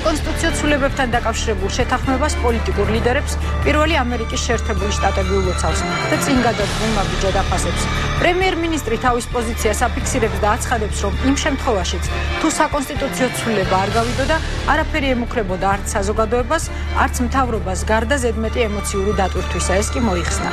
საკონსტიტუციო ცვლილებებთან დაკავშირებულ შეთანხმებას პოლიტიკურ ლიდერებს პირველი ამერიკის შეერთებული შტატები ულოცავს და წინ გადადგმულმა ბიუჯეტ აფასებს. პრემიერ-მინისტრი თავის პოზიციას აფიქსირებს და აცხადებს, რომ იმ შემთხვევაშიც, თუ საკონსტიტუციო ცვლილება არ გავიდოდა, არაფერი ემუქრებოდა არც საზოგადოებას, არც მთავრობას გარდა ზედმეტი ემოციური დატვირთვისა. ეს კი მოიხსნა.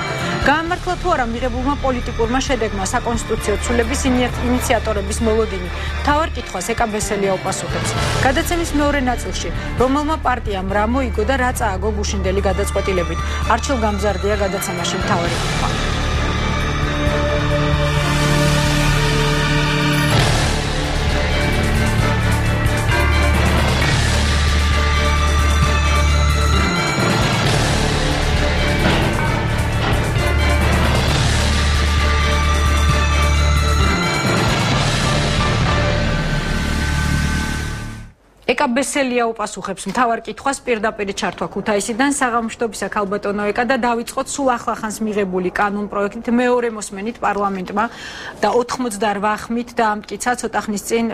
გაამართლა თუ არა მიღებულმა პოლიტიკურმა შედეგმა საკონსტიტუციო ცვლილების ინიციატორების მოლოდინი, მთავარ კითხვას ეკა ბესელია უპასუხებს. გადაცემის მეორე ნაწილში, რომელმა პარტიამ რა მოიგო და რა წააგო გუშინდელი გადაწყვეტილებით, არჩილ გამზარდია გადაცემაში მთავარი კითხვა. ეკა ბესელია უპასუხებს მთავარ კითხვას პირდაპირ ჩართვა ქუთაისიდან საღამოშტობისა ქალბატონო ეკა და დავიწყოთ სულ ახლახანს მიღებული კანონ პროექტით მეორე მოსმენით პარლამენტმა და 88 ხმით დაამტკიცა ცოტა ხნის წინ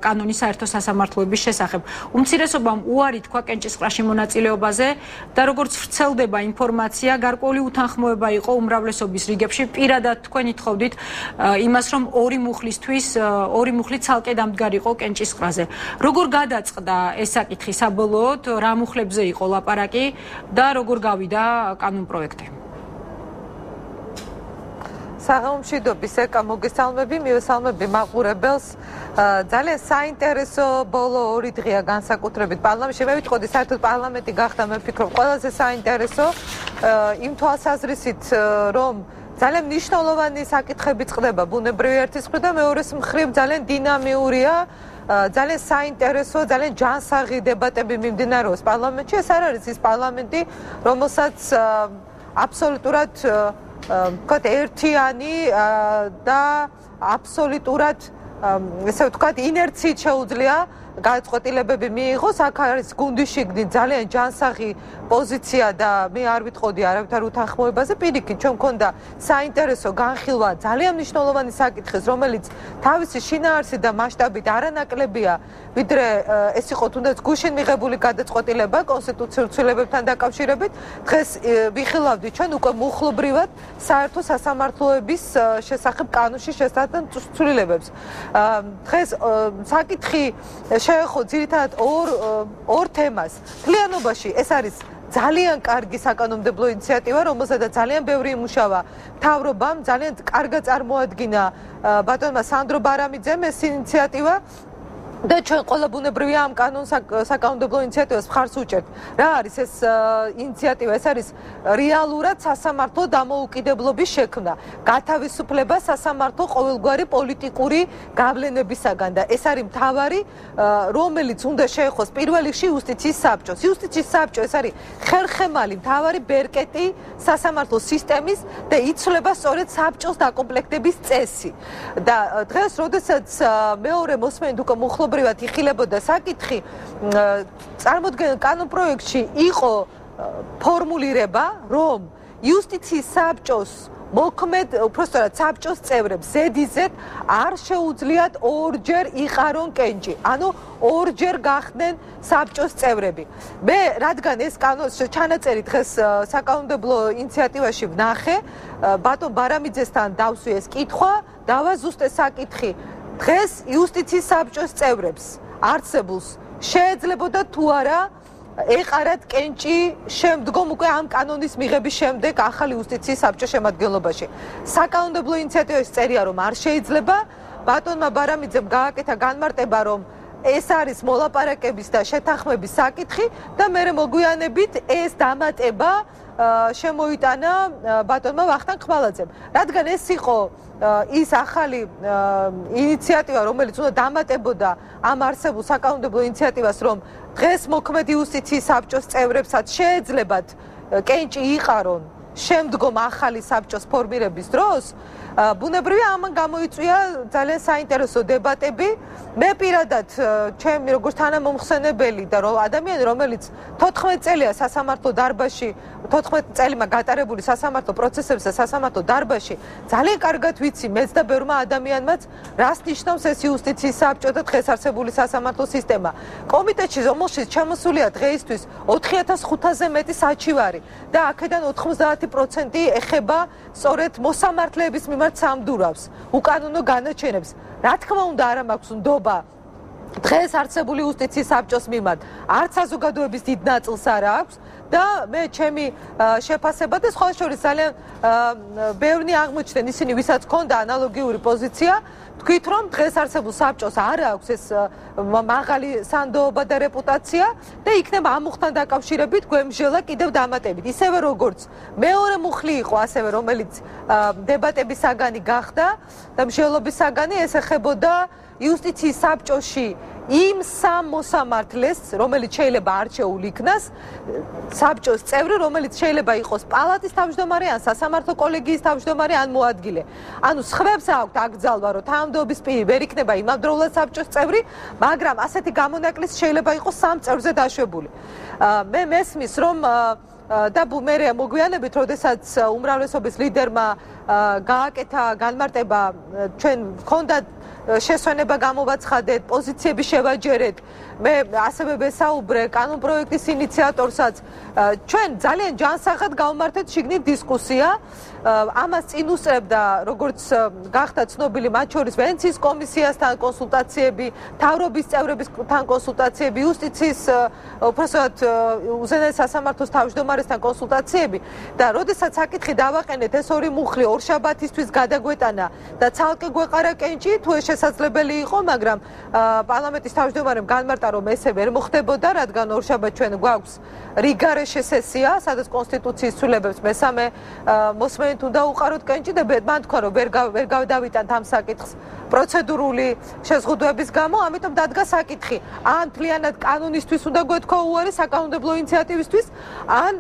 კანონის საერთო სასამართლოების შესახებ. უმცირესობამ უარი თქვა კენჭისყრაში მონაწილეობაზე და როგორც ვრცელდება ინფორმაცია, გარკვეული უთანხმოება იყო უმრავლესობის რიგებში. პირადად თქვენ ითხოვდით იმას, რომ ორი მუხლი ცალკე დამდგარ იყო კენჭისყრაზე. როგორ გადაწყდა ეს საკითხი საბოლოოდ, რა მუხლებზე იყო ლაპარაკი და როგორ გავიდა კანონ პროექტი? საღამომშვიდობის ეკა მოგესალმები, მივესალმები მაყურებელს. ძალიან საინტერესო ბოლო 2 დღეა განსაკუთრებით პარლამენტში. მე ვიტყოდი, საერთოდ პარლამენტი გახდა, მე ვფიქრობ, ყველაზე საინტერესო იმ თვალსაზრისით, რომ ძალიან მნიშვნელოვანი საკითხები წყდება ბუნებრივი ერთის მხრივ და მეორეს მხრივ ძალიან დინამიურია. ძალიან საინტერესო, ძალიან ჯანსაღი დებატები მიმდინარეობს პარლამენტში. ეს არ არის ის პარლამენტი, რომელსაც აბსოლუტურად ვთქვათ, ერთიანი და აბსოლუტურად ესე ვთქვათ, ინერციით შეუძლია გადაწყვეტილებები მიიღოს. აქ არის გუნდის შიგნით ძალიან ჯანსაღი პოზიცია და მე არ ვიტყოდი არავითარ უთანხმოებაზე. პირიქით, ჩვენ მქონდა საინტერესო განხილვა ძალიან მნიშვნელოვანი საკითხის, რომელიც თავისი შინაარსი და მასშტაბით არანაკლებია, ვიდრე ეს იყო თუნდაც გუშინ მიღებული გადაწყვეტილება კონსტიტუციურ ცვლილებებთან დაკავშირებით. დღეს ვიხილავდით ჩვენ უკვე მუხლობრივად საერთო სასამართლოების შესახებ კანონში შესაძლო ცვლილებებს. დღეს საკითხი შეეხო ძირითადად ორ თემას. მთლიანობაში ეს არის ძალიან კარგი საკანონმდებლო ინიციატივა, რომელზედაც ძალიან ბევრი იმუშავა მთავრობამ, ძალიან კარგად წარმოადგინა ბატონმა სანდრო ბარამიძემ ეს ინიციატივა. და ჩვენ ყველა ბუნებრივია ამ საკანონმდებლო ინიციატივას მხარს უჭერთ. რა არის ეს ინიციატივა? ეს არის რეალურად სასამართლო დამოუკიდებლობის შექმნა, გათავისუფლება სასამართლო ყოველგვარი პოლიტიკური გავლენებისაგან და ეს არის მთავარი, რომელიც უნდა შეეხოს პირველ რიგში იუსტიციის საბჭოს. იუსტიციის საბჭო ეს არის ხელხემალი მთავარი ბერკეტი სასამართლო სისტემის და იცვლება სწორედ საბჭოს დაკომპლექტების წესი. და დღეს, როდესაც მეორე მოსმენით უკვე მუხლობრივად იხილებოდა საკითხი, წარმოდგენილ კანონ პროექტში იყო ფორმულირება, რომ იუსტიციის საბჭოს მოქმედ, უпростоრად საბჭოს წევრებს ზედიზედ არ შეუძლიათ ორჯერ იყარონ კენჭი, ანუ ორჯერ გახდნენ საბჭოს წევრები. მე რადგან ეს კანონის ჩანაწერი დღეს საკანონმდებლო ინიციატივაში ვნახე, ბატონ ბარამიძესთან დავსვი ეს კითხვა, დავაზუსტე საკითხი. დღეს იუსტიციის საბჭოს წევრებს არსებულს შეეძლებოდა თუ არა ეყარათ კენჭი შემდგომ უკვე ამ კანონის მიღების შემდეგ ახალი იუსტიციის საბჭოს შემადგენლობაში. საკანონმდებლო ინიციატივაში წერია, რომ არ შეიძლება. ბატონმა ბარამიძემ გააკეთა განმარტება, რომ ეს არის მოლაპარაკების და შეთანხმების საკითხი და მე მოგვიანებით ეს დამატება შემოიტანა ბატონმა ვახტანგ ხმალაძემ. რადგან ეს იყო ის ახალი ინიციატივა, რომელიც უნდა დამატებოდა ამ არსებულ საკანონმდებლო ინიციატივას, რომ დღეს მოქმედი იუსტიციის საბჭოს წევრებსაც შეეძლებათ კენჭი იყარონ შემდგომ ახალი საბჭოს ფორმირების დროს ბუნებრივია ამან გამოიწვია ძალიან საინტერესო დებატები. მე პირადად ჩემი როგორც თანამომხსენებელი და ადამიანი რომელიც 14 წელია სასამართლო დარბაზში 14 წელია გატარებული სასამართლო პროცესებზე სასამართლო დარბაზში ძალიან კარგად ვიცი მეც და ბევრმა ადამიანმაც რას ნიშნავს ეს იუსტიციის საბჭო და დღეს არსებული სასამართლო სისტემა. კომიტეტში რომელშიც ჩამოსულია დღეისთვის 4500-ზე მეტი საჩივარი და აქედან 90% ეხება სწორედ მოსამართლეების მიმართ სამდურავს, უკანონო განაჩენებს. რა თქმა უნდა, არა მაქვს ნდობა დღეს არსებული იუსტიციის საბჭოს მიმართ, არც საზოგადოების დიდ ნაწილს არა აქვს და მე ჩემი შეფასება და სხვა შორის ძალიან ბევრი აღმოჩნდნენ ისინი, ვისაც ჰქონდა ანალოგიური პოზიცია, თქვით რომ დღეს არსებულ საბჭოს არ აქვს ეს მაღალი სანდოობა და რეპუტაცია და იქნება ამ მუხთან დაკავშირებით გვემჟელა კიდევ დამატებით. ისევე როგორც მეორე მუხლი იყო ასევე რომელიც დებატების საგანი გახდა და მსჯელობის საგანი ეს ეხებოდა იუსტიციის საბჭოში იმ სამ მოსამართლეს, რომელიც შეიძლება არჩეულ იქნას, საბჭოს წევრი, რომელიც შეიძლება იყოს პალატის თავმჯდომარე, ან სასამართლო კოლეგიის თავმჯდომარე, ან მოადგილე. ანუ სხვებს აქვთ აკრძალვა, რომ თანამდებობის პირი ვერ იქნება იმავდროულად საბჭოს წევრი, მაგრამ ასეთი გამონაკლისი შეიძლება იყოს სამ წევრზე დაშვებული. მე მესმის, რომ და მე მოგვიანებით, როდესაც უმრავლესობის ლიდერმა გააკეთა განმარტება, ჩვენ გქონდათ შესვენება გამოვაცხადეთ, პოზიციები შევაჯერეთ. მე ასევე ვესაუბრე კანონ პროექტის ინიციატორსაც. ჩვენ ძალიან ჯანსაღად გავმართეთ შიგნით დისკუსია. ამას წინ უსწრებდა, როგორც გახდა ცნობილი, მათ შორის ვენეციის კომისიასთან კონსულტაციები, მთავრობის წევრებთან კონსულტაციები, იუსტიციის უпроსოდ უზენაეს სასამართლოს თავმჯდომარესთან კონსულტაციები და როდესაც საკითხი დავაყენეთ ეს ორი მუხლი ორშაბათისთვის გადაგვეტანა და ცალკე გვეყარა კენჭი, თუ ეს შესაძლებელი იყო, მაგრამ პარლამენტის თავმჯდომარემ განმარტა, რომ ესე ვერ მოხდებოდა, რადგან ორშაბათ ჩვენ გვაქვს რიგარეშე სესია, სადაც კონსტიტუციის ცვლილებებს მესამე მოსმენით უნდა უყაროთ კენჭი და მან თქვა, რომ ვერ გავდავიტანთ ამ საკითხს პროცედურული შეზღუდვების გამო, ამიტომ დადგა საკითხი, ან მთლიანად კანონისთვის უნდა გვეთქვა უარი საკანონმდებლო ინიციატივისთვის, ან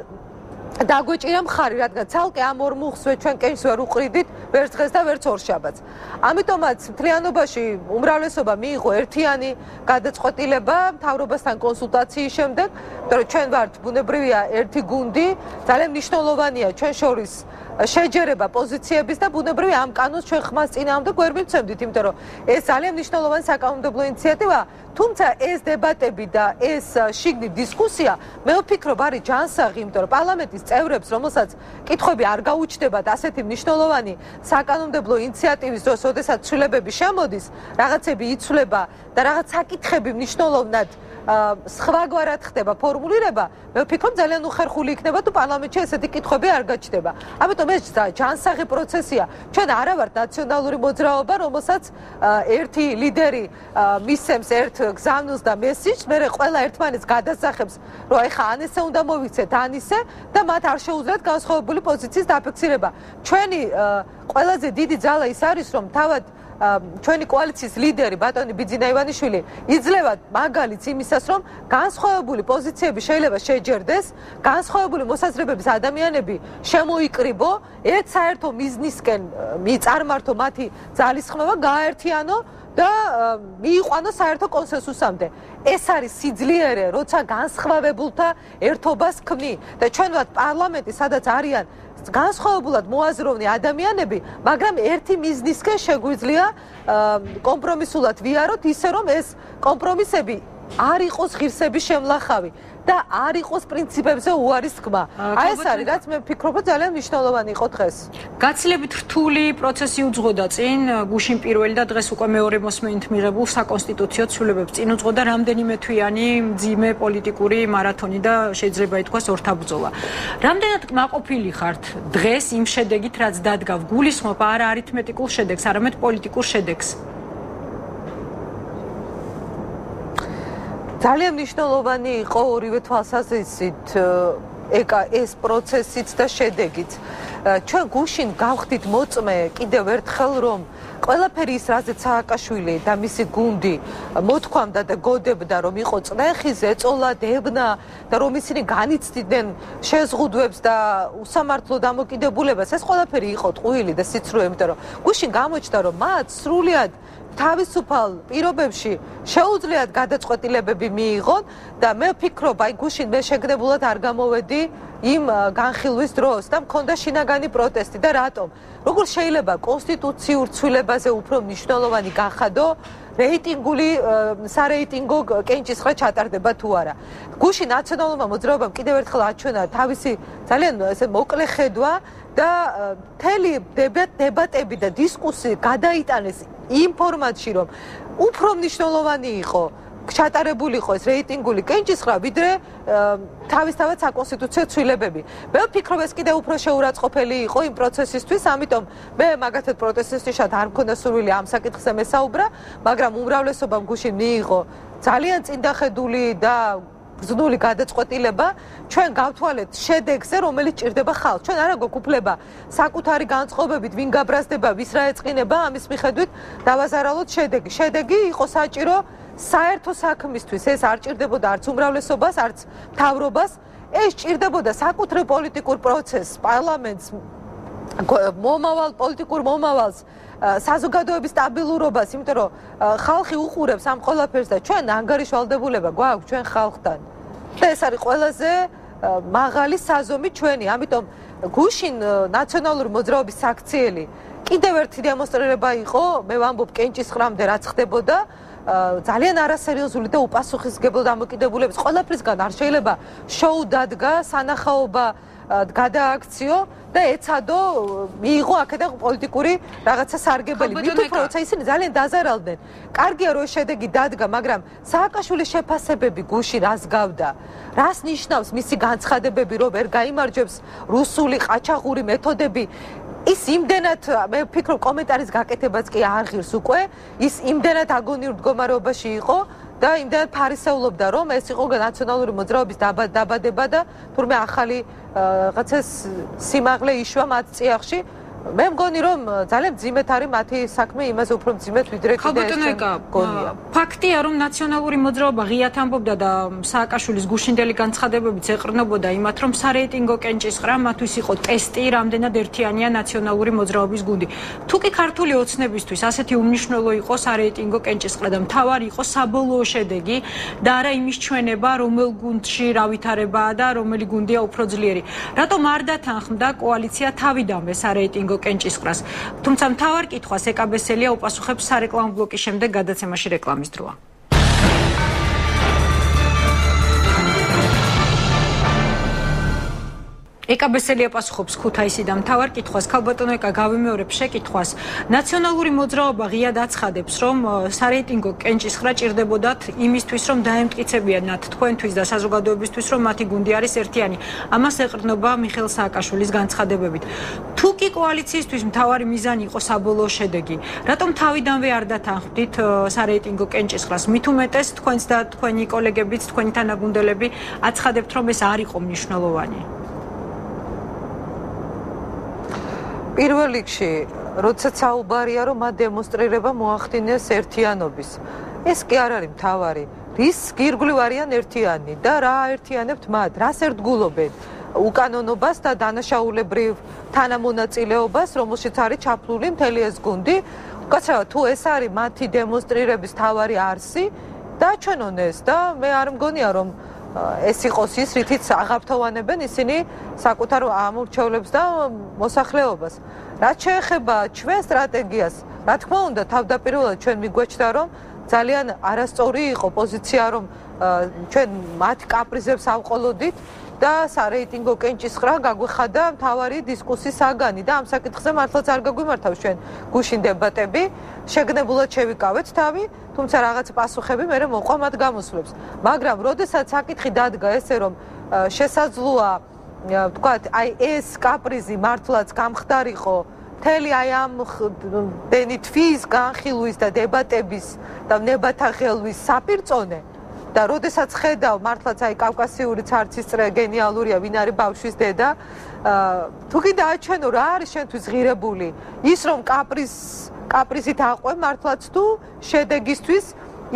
დაგვეჭირა მხარი, რადგან ცალკე ამ ორ მუხლს ჩვენ კენჭს ვერ უყრიდით, ვერც დღეს და ვერც ორშაბათს. ამიტომაც მთლიანობაში უმრავლესობა მიიღო ერთიანი გადაწყვეტილება მთავრობასთან კონსულტაციის შემდეგ, იმიტომ რომ ჩვენ ვართ ბუნებრივია ერთი გუნდი, ძალიან მნიშვნელოვანია ჩვენ შორის შეჯერება პოზიციების და ბუნებრივია ამ კანონს ჩვენ ხმას წინააღმდეგ ვერ მივცემდით, იმიტომ რომ ეს ძალიან მნიშვნელოვანი საკანონმდებლო ინიციატივაა, თუმცა ეს დებატები და ეს შიგნით დისკუსია მე ვფიქრობ არის ჯანსაღი, იმიტომ რომ პარლამენტის წევრებს, რომელსაც კითხვები არ გაუჩნდებათ ასეთი მნიშვნელოვანი საკანონმდებლო ინიციატივის დროს, როდესაც ცვლილებები შემოდის, რაღაცები იცვლება და რაღაც საკითხები მნიშვნელოვნად სხვაგვარად ხდება ფორმულირება, მე ვფიქრობ ძალიან უხერხული იქნება თუ პარლამენტში ესეთი კითხვები არ გაჩნდება. ამიტომ ეს ჯანსაღი პროცესია. ჩვენ არა ვართ ნაციონალური მოძრაობა, რომელსაც ერთი ლიდერი მისცემს ერთ გზავნილს და მესიჯს, მე ყველა ერთმანეთს გადასახებს, რომ ეხა ან ესე უნდა მოვიქცეთ, ან ისე და მათ არ შეუძლიათ განსხვავებული პოზიციის დაფიქსირება. ჩვენი ყველაზე დიდი ძალა ის არის, რომ თავად ჩვენი კოალიციის ლიდერი ბატონი ბიძინა ივანიშვილი იძლევა მაგალითს იმისას, რომ განსხვავებული პოზიციები შეიძლება შეჯერდეს, განსხვავებული მოსაზრებების ადამიანები შემოიკრიბო, ერთ საერთო მიზნისკენ წარმართო მათი ძალისხმევა, გააერთიანო და მიიყვანო საერთო კონსენსუსამდე. ეს არის სიძლიერე, როცა განსხვავებულთა ერთობას ქმნი და ჩვენ ვართ პარლამენტი, სადაც არიან განსხვავებულად მოაზროვნე ადამიანები, მაგრამ ერთი მიზნისკენ შეგვიძლია კომპრომისულად ვიაროთ, ისე რომ ეს კომპრომისები არ იყოს ღირსების შემლახავი და არ იყოს პრინციპებზე უარის თქმა. აი ეს არის, რაც მე ვფიქრობ, ძალიან მნიშვნელოვანი იყო დღეს. გაცილებით რთული პროცესი უძღოდა წინ გუშინ პირველი და დღეს უკვე მეორე მოსმენით მიღებულ საკონსტიტუციო ცვლილებებს წინ უძღოდა რამდენიმე თვიანი მძიმე პოლიტიკური მარათონი და შეიძლება ითქვას ორთაბრძოლა. რამდენად კმაყოფილი ხართ დღეს იმ შედეგით, რაც დადგა, გულისხმობ არა არითმეტიკულ შედეგს, არამედ პოლიტიკურ შედეგს? ძალიან მნიშვნელოვანი იყო ორივე თვალსაზრისით ეს პროცესიც და შედეგიც. ჩვენ გუშინ გავხდით მოწმე კიდევ ერთხელ რომ ყველაფერი ის რაზეც სააკაშვილი და მისი გუნდი მოთქვამდა და გოდებდა რომ იყო წნეხი, ზეწოლა, დევნა და რომ ისინი განიცდიდნენ შეზღუდვებს და უსამართლო დამოკიდებულებას, ეს ყველაფერი იყო ტყუილი და სიცრუე, იმიტომ რომ გუშინ გამოჩნდა რომ მათ სრულიად თავისუფალ პირობებში შეუძლიათ გადაწყვეტილებები მიიღონ და მე ვფიქრობ, აი გუშინ მე შეგნებულად არ გამოვედი იმ განხილვის დროს და მქონდა შინაგანი პროტესტი და რატომ? როგორ შეიძლება კონსტიტუციურ ცვლილებაზე უფრო მნიშვნელოვანი გახადო რეიტინგული სარეიტინგო კენჭისყრა ჩატარდება თუ არა? გუშინ ნაციონალურმა მოძრაობამ კიდევ ერთხელ აჩვენა თავისი ძალიან ესე მოკლე ხედვა და მთელი დებატები და დისკუსი გადაიტანეს იმ ფორმატში, რომ უფრო მნიშვნელოვანი იყო ჩატარებული იყო ეს რეიტინგული კენჭისყრა, ვიდრე თავისთავად საკონსტიტუციო ცვლილებები. მე ვფიქრობ, ეს კიდევ უფრო შეურაცხყოფელი იყო იმ პროცესისთვის, ამიტომ მე მაგათად პროტესტისთვისაც არ მქონდა სურვილი ამ საკითხზე მესაუბრა, მაგრამ უმრავლესობამ გუშინ მიიღო ძალიან წინდახედული და ბრძნული გადაწყვეტილება, ჩვენ გავთვალეთ შედეგზე, რომელიც ჭირდება ხალხს. ჩვენ არა გვაქვს უფლება საკუთარი განწყობებით ვინ გაბრაზდება, ვის რა ეწყინება, ამის მიხედვით დავაზარალოთ შედეგი. შედეგი იყო საჭირო საერთო საქმისთვის, ეს არ ჭირდებოდა არც უმრავლესობას, არც მთავრობას, ეს ჭირდებოდა საკუთრ პოლიტიკურ პროცესს, პარლამენტს, პოლიტიკურ მომავალს, საზოგადოების სტაბილურობას, იმიტომ რომ ხალხი უყურებს ამ ყველაფერს და ჩვენ ანგარიშვალდებულება გვაქვს ჩვენ ხალხთან. და ეს არის ყველაზე მაღალი საზომი ჩვენი, ამიტომ გუშინ ნაციონალური მოძრაობის საქციელი კიდევ ერთი დემონსტრირება იყო, მე ვამბობ კენჭისყრამდე რაც ხდებოდა. ძალიან არასერიოზული და უპასუხისმგებლო დამოკიდებულების ყველაფრისგან არ შეიძლება შოუ დადგა, სანახაობა გადააქციო და ეცადო მიიღო აქედან პოლიტიკური რაღაცა სარგებელი. მით უფრო ისინი ძალიან დაზარალდნენ. კარგია რომ შედეგი დადგა, მაგრამ სააკაშვილის შეფასებები გუში რას გავდა? რას ნიშნავს მისი განცხადებები, რომ ვერ გაიმარჯვებს რუსული ყაჩაღური მეთოდები? ის იმდენად მე ვფიქრობ კომენტარის გაკეთებაც კი არ ღირს უკვე, ის იმდენად აგონიურ მდგომარეობაში იყო და იმდენად ფარისეულობდა, რომ ეს იყო ნაციონალური მოძრაობის დაბადება და თურმე ახალი რაღაცა სიმაღლე იშვა მათ წიაღში. მე მგონი რომ ძალიან მძიმედ არის მათი საქმე, იმაზე უფრო მძიმედ ვიდრე კიდე ეს მგონია. ფაქტია რომ ნაციონალური მოძრაობა ღიად ამბობდა და სააკაშვილის გუშინდელი განცხადებებიც ეყრდნობოდა იმათ, რომ სარეიტინგო კენჭისყრა მათთვის იყო ტესტი, რამდენად ერთიანია ნაციონალური მოძრაობის გუნდი. თუ კი ქართული ოცნებისთვის ასეთი უმნიშვნელო იყო სარეიტინგო კენჭისყრა და მთავარი იყო საბოლოო შედეგი და არა იმის ჩვენება, რომელ გუნდში რა ვითარებაა და რომელი გუნდია უფრო ძლიერი. რატომ არ დათანხმდა კოალიცია თავიდანვე სარეიტინგო კენჭისყრას? თუმცა მთავარ კითხვას ეკაბესელია უპასუხებს სარეკლამო ბლოკის შემდეგ გადაცემაში რეკლამის დროა. ეკაბესელია პასუხობს ქუთაისიდან მთავარ კითხვას. ქალბატონო ეკა, გავიმეორებ შეკითხვას. ნაციონალური მოძრაობა ღიად აცხადებს, რომ სარეიტინგო კენჭისყრა ჭირდებოდათ იმისთვის, რომ დაემტკიცებინათ თქვენთვის და საზოგადოებისთვის, რომ მათი გუნდი არის ერთიანი. ამას ეყრდნობა მიხეილ სააკაშვილის განცხადებებით. თუ კი კოალიციისთვის მთავარი მიზანი იყო საბოლოო შედეგი, რატომ თავიდანვე არ დათანხმდით სარეიტინგო კენჭისყრას? მით უმეტეს თქვენც და თქვენი კოლეგებიც, თქვენი თანაგუნდელები აცხადებთ, რომ ეს არ იყო მნიშვნელოვანი. პირველ რიგში, როდესაც საუბარია, რომ მათ დემონსტრირება მოახდინეს ერთიანობის. ეს კი არ არის მთავარი. რის ირგვლივ არიან ერთიანი და რა ერთიანებთ მათ? რას ერთგულობენ? უკანონობას და დანაშაულებრივ თანამონაწილეობას, რომელშიც არის ჩაფლული მთელი ეს გუნდი. უკაცრავად, თუ ეს არის მათი დემონსტრირების მთავარი არსი, დაჩვენონ ეს და მე არ მგონია, რომ ეს იყოს ის, რითიც აღაფრთოვანებენ ისინი საკუთარ ამორჩევლებს და მოსახლეობას. რაც შეეხება ჩვენ სტრატეგიას, რა თქმა უნდა, თავდაპირველად ჩვენ მიგვეჭდა, რომ ძალიან არასწორი იყო პოზიცია, რომ ჩვენ მათ კაპრიზებს ავყოლოდით და სარეიტინგო კენჭისყრა გაგვეხადა მთავარი დისკუსიის საგანი და ამ საკითხზე მართლაც არ გაგვიმართავს ჩვენ გუშინ დებატები. შეგნებულად შევიკავეთ თავი, თუმცა რაღაც პასუხები მე მოყვა მათ გამოსვლებს. მაგრამ როდესაც საკითხი დადგა ესე, რომ შესაძლოა ვთქვათ, აი ეს კაპრიზი მართლაც გამხდარიყო მთელი აი ამ დენი თვის განხილვის და დებატების და ნებათა ხელვის საპირწონე, და როდესაც ხედავ მართლაც აი კავკასიური ცარცის წრე გენიალურია, ვინ არის ბავშვის დედა. თუ კიდე აჩვენო რა არის შენთვის ღირებული, ის რომ კაპრიზით აყვე მართლაც თუ შედეგისთვის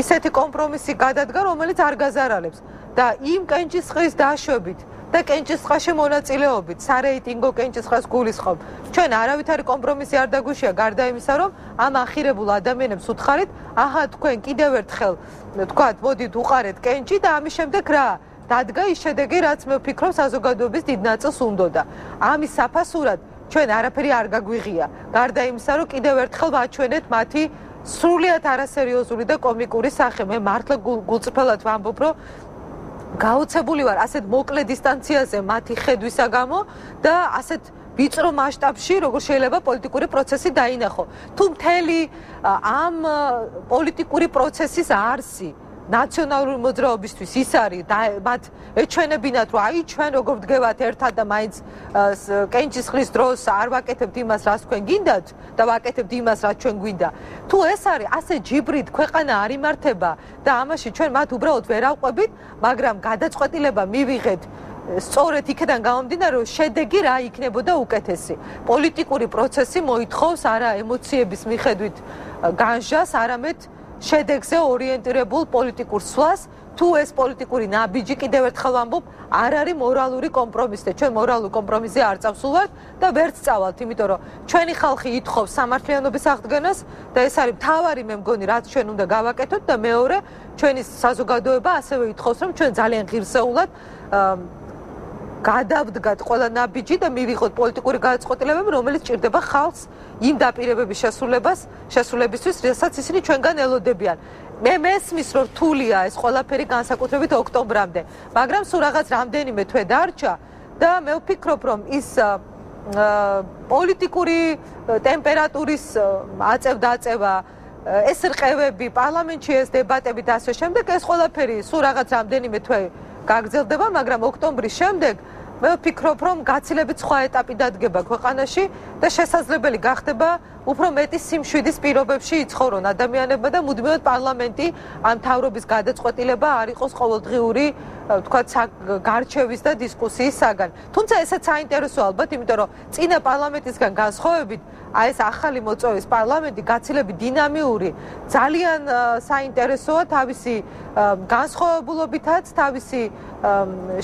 ისეთი კომპრომისი გადადგა, რომელიც არ გაზარალებს და იმ კენჭისყრის დაშვებით და კენჭისყრაში მონაწილეობით, სარეიტინგო კენჭისყრას გულისხმობ. ჩვენ არავითარი კომპრომისი არ დაგვიშია, გარდა იმისა, რომ ამ ახირებულ ადამიანებს უთხარით, აჰა თქვენ კიდევ ერთხელ თქვათ, მოდით უყარეთ კენჭი და ამის შემდეგ რა? დადგა ის შედეგი, რაც მე ვფიქრობ საზოგადოების დიდ ნაწილს უნდოდა. ამის საფასურად ჩვენ არაფერი არ გაგვიღია. გარდა იმისა, რომ კიდევ ერთხელ ვაჩვენეთ მათი სრულიად არასერიოზული და კომიკური სახე. მე მართლა გულწრფელად ვამბობ, რომ გაუცებული ვარ ასეთ მოკლე დისტანციაზე მათი ხედვისა გამო და ასეთ ვიწრო მასშტაბში, როგორ შეიძლება პოლიტიკური პროცესი დაინახო. თუ მთელი ამ პოლიტიკური პროცესის არსი ნაციონალური მოძრაობისთვის ის არის მათ ეჩვენებინათ, რომ აი ჩვენ როგორ ვდგევათ ერთად და მაინც კენჭისყრის დროს არ ვაკეთებთ იმას, რაც თქვენ გინდათ და ვაკეთებთ იმას, რაც ჩვენ გვინდა. თუ ეს არის ასე ჯიბრით ქვეყანა არ იმართება და ამაში ჩვენ მათ უბრალოდ ვერ ავყვებით, მაგრამ გადაწყვეტილება მივიღეთ სწორედ იქიდან გამომდინარე, რომ შედეგი რა იქნებოდა უკეთესი. პოლიტიკური პროცესი მოითხოვს არა ემოციების მიხედვით განჟას, არამედ შედეგზე ორიენტირებულ პოლიტიკურ სვლას. თუ ეს პოლიტიკური ნაბიჯი კიდევ ერთხელ ვამბობ, არ არის მორალური კომპრომისი და ჩვენ მორალურ კომპრომისზე არ წავსულვართ და ვერც წავალთ, იმიტომ რომ ჩვენი ხალხი ითხოვს სამართლიანობის აღდგენას და ეს არის მთავარი მე მგონი, რაც ჩვენ უნდა გავაკეთოთ და მეორე, ჩვენი საზოგადოება ასევე ითხოვს, რომ ჩვენ ძალიან ღირსეულად გადავდგათ ყველა ნაბიჯი და მივიღოთ პოლიტიკური გადაწყვეტილებები, რომელიც ჭირდება ხალხს იმ დაპირებების შესრულებისთვის, რასაც ისინი ჩვენგან ელოდებიან. მე მესმის, რომ რთულია ეს ყველაფერი განსაკუთრებით ოქტომბრამდე, მაგრამ სულ რაღაც რამდენიმე თვე დარჩა და მე ვფიქრობ, რომ ის პოლიტიკური ტემპერატურის აწევ-დაწევა, ეს რყევები, პარლამენტში ეს დებატები და ასე შემდეგ, ეს ყველაფერი სულ რაღაც რამდენიმე თვე გაგრძელდება, მაგრამ ოქტომბრის შემდეგ მე ვფიქრობ, რომ გაცილებით სხვა ეტაპი დადგება ქვეყანაში და შესაძლებელი გახდება უფრო მეტი სიმშვიდის პირობებში იცხოვრონ ადამიანებმა და მუდმივად პარლამენტი ამ მთავრობის გადაწყვეტილება არ იყოს ყოველდღიური, ვთქვათ, გარჩევის და დისკუსიის საგან. თუმცა ესეც საინტერესოა ალბათ, იმიტომ რომ წინა პარლამენტისგან განსხვავებით, აი ეს ახალი მოწვევის პარლამენტი გაცილებით დინამიური, ძალიან საინტერესოა თავისი განსხვავებულობითაც, თავისი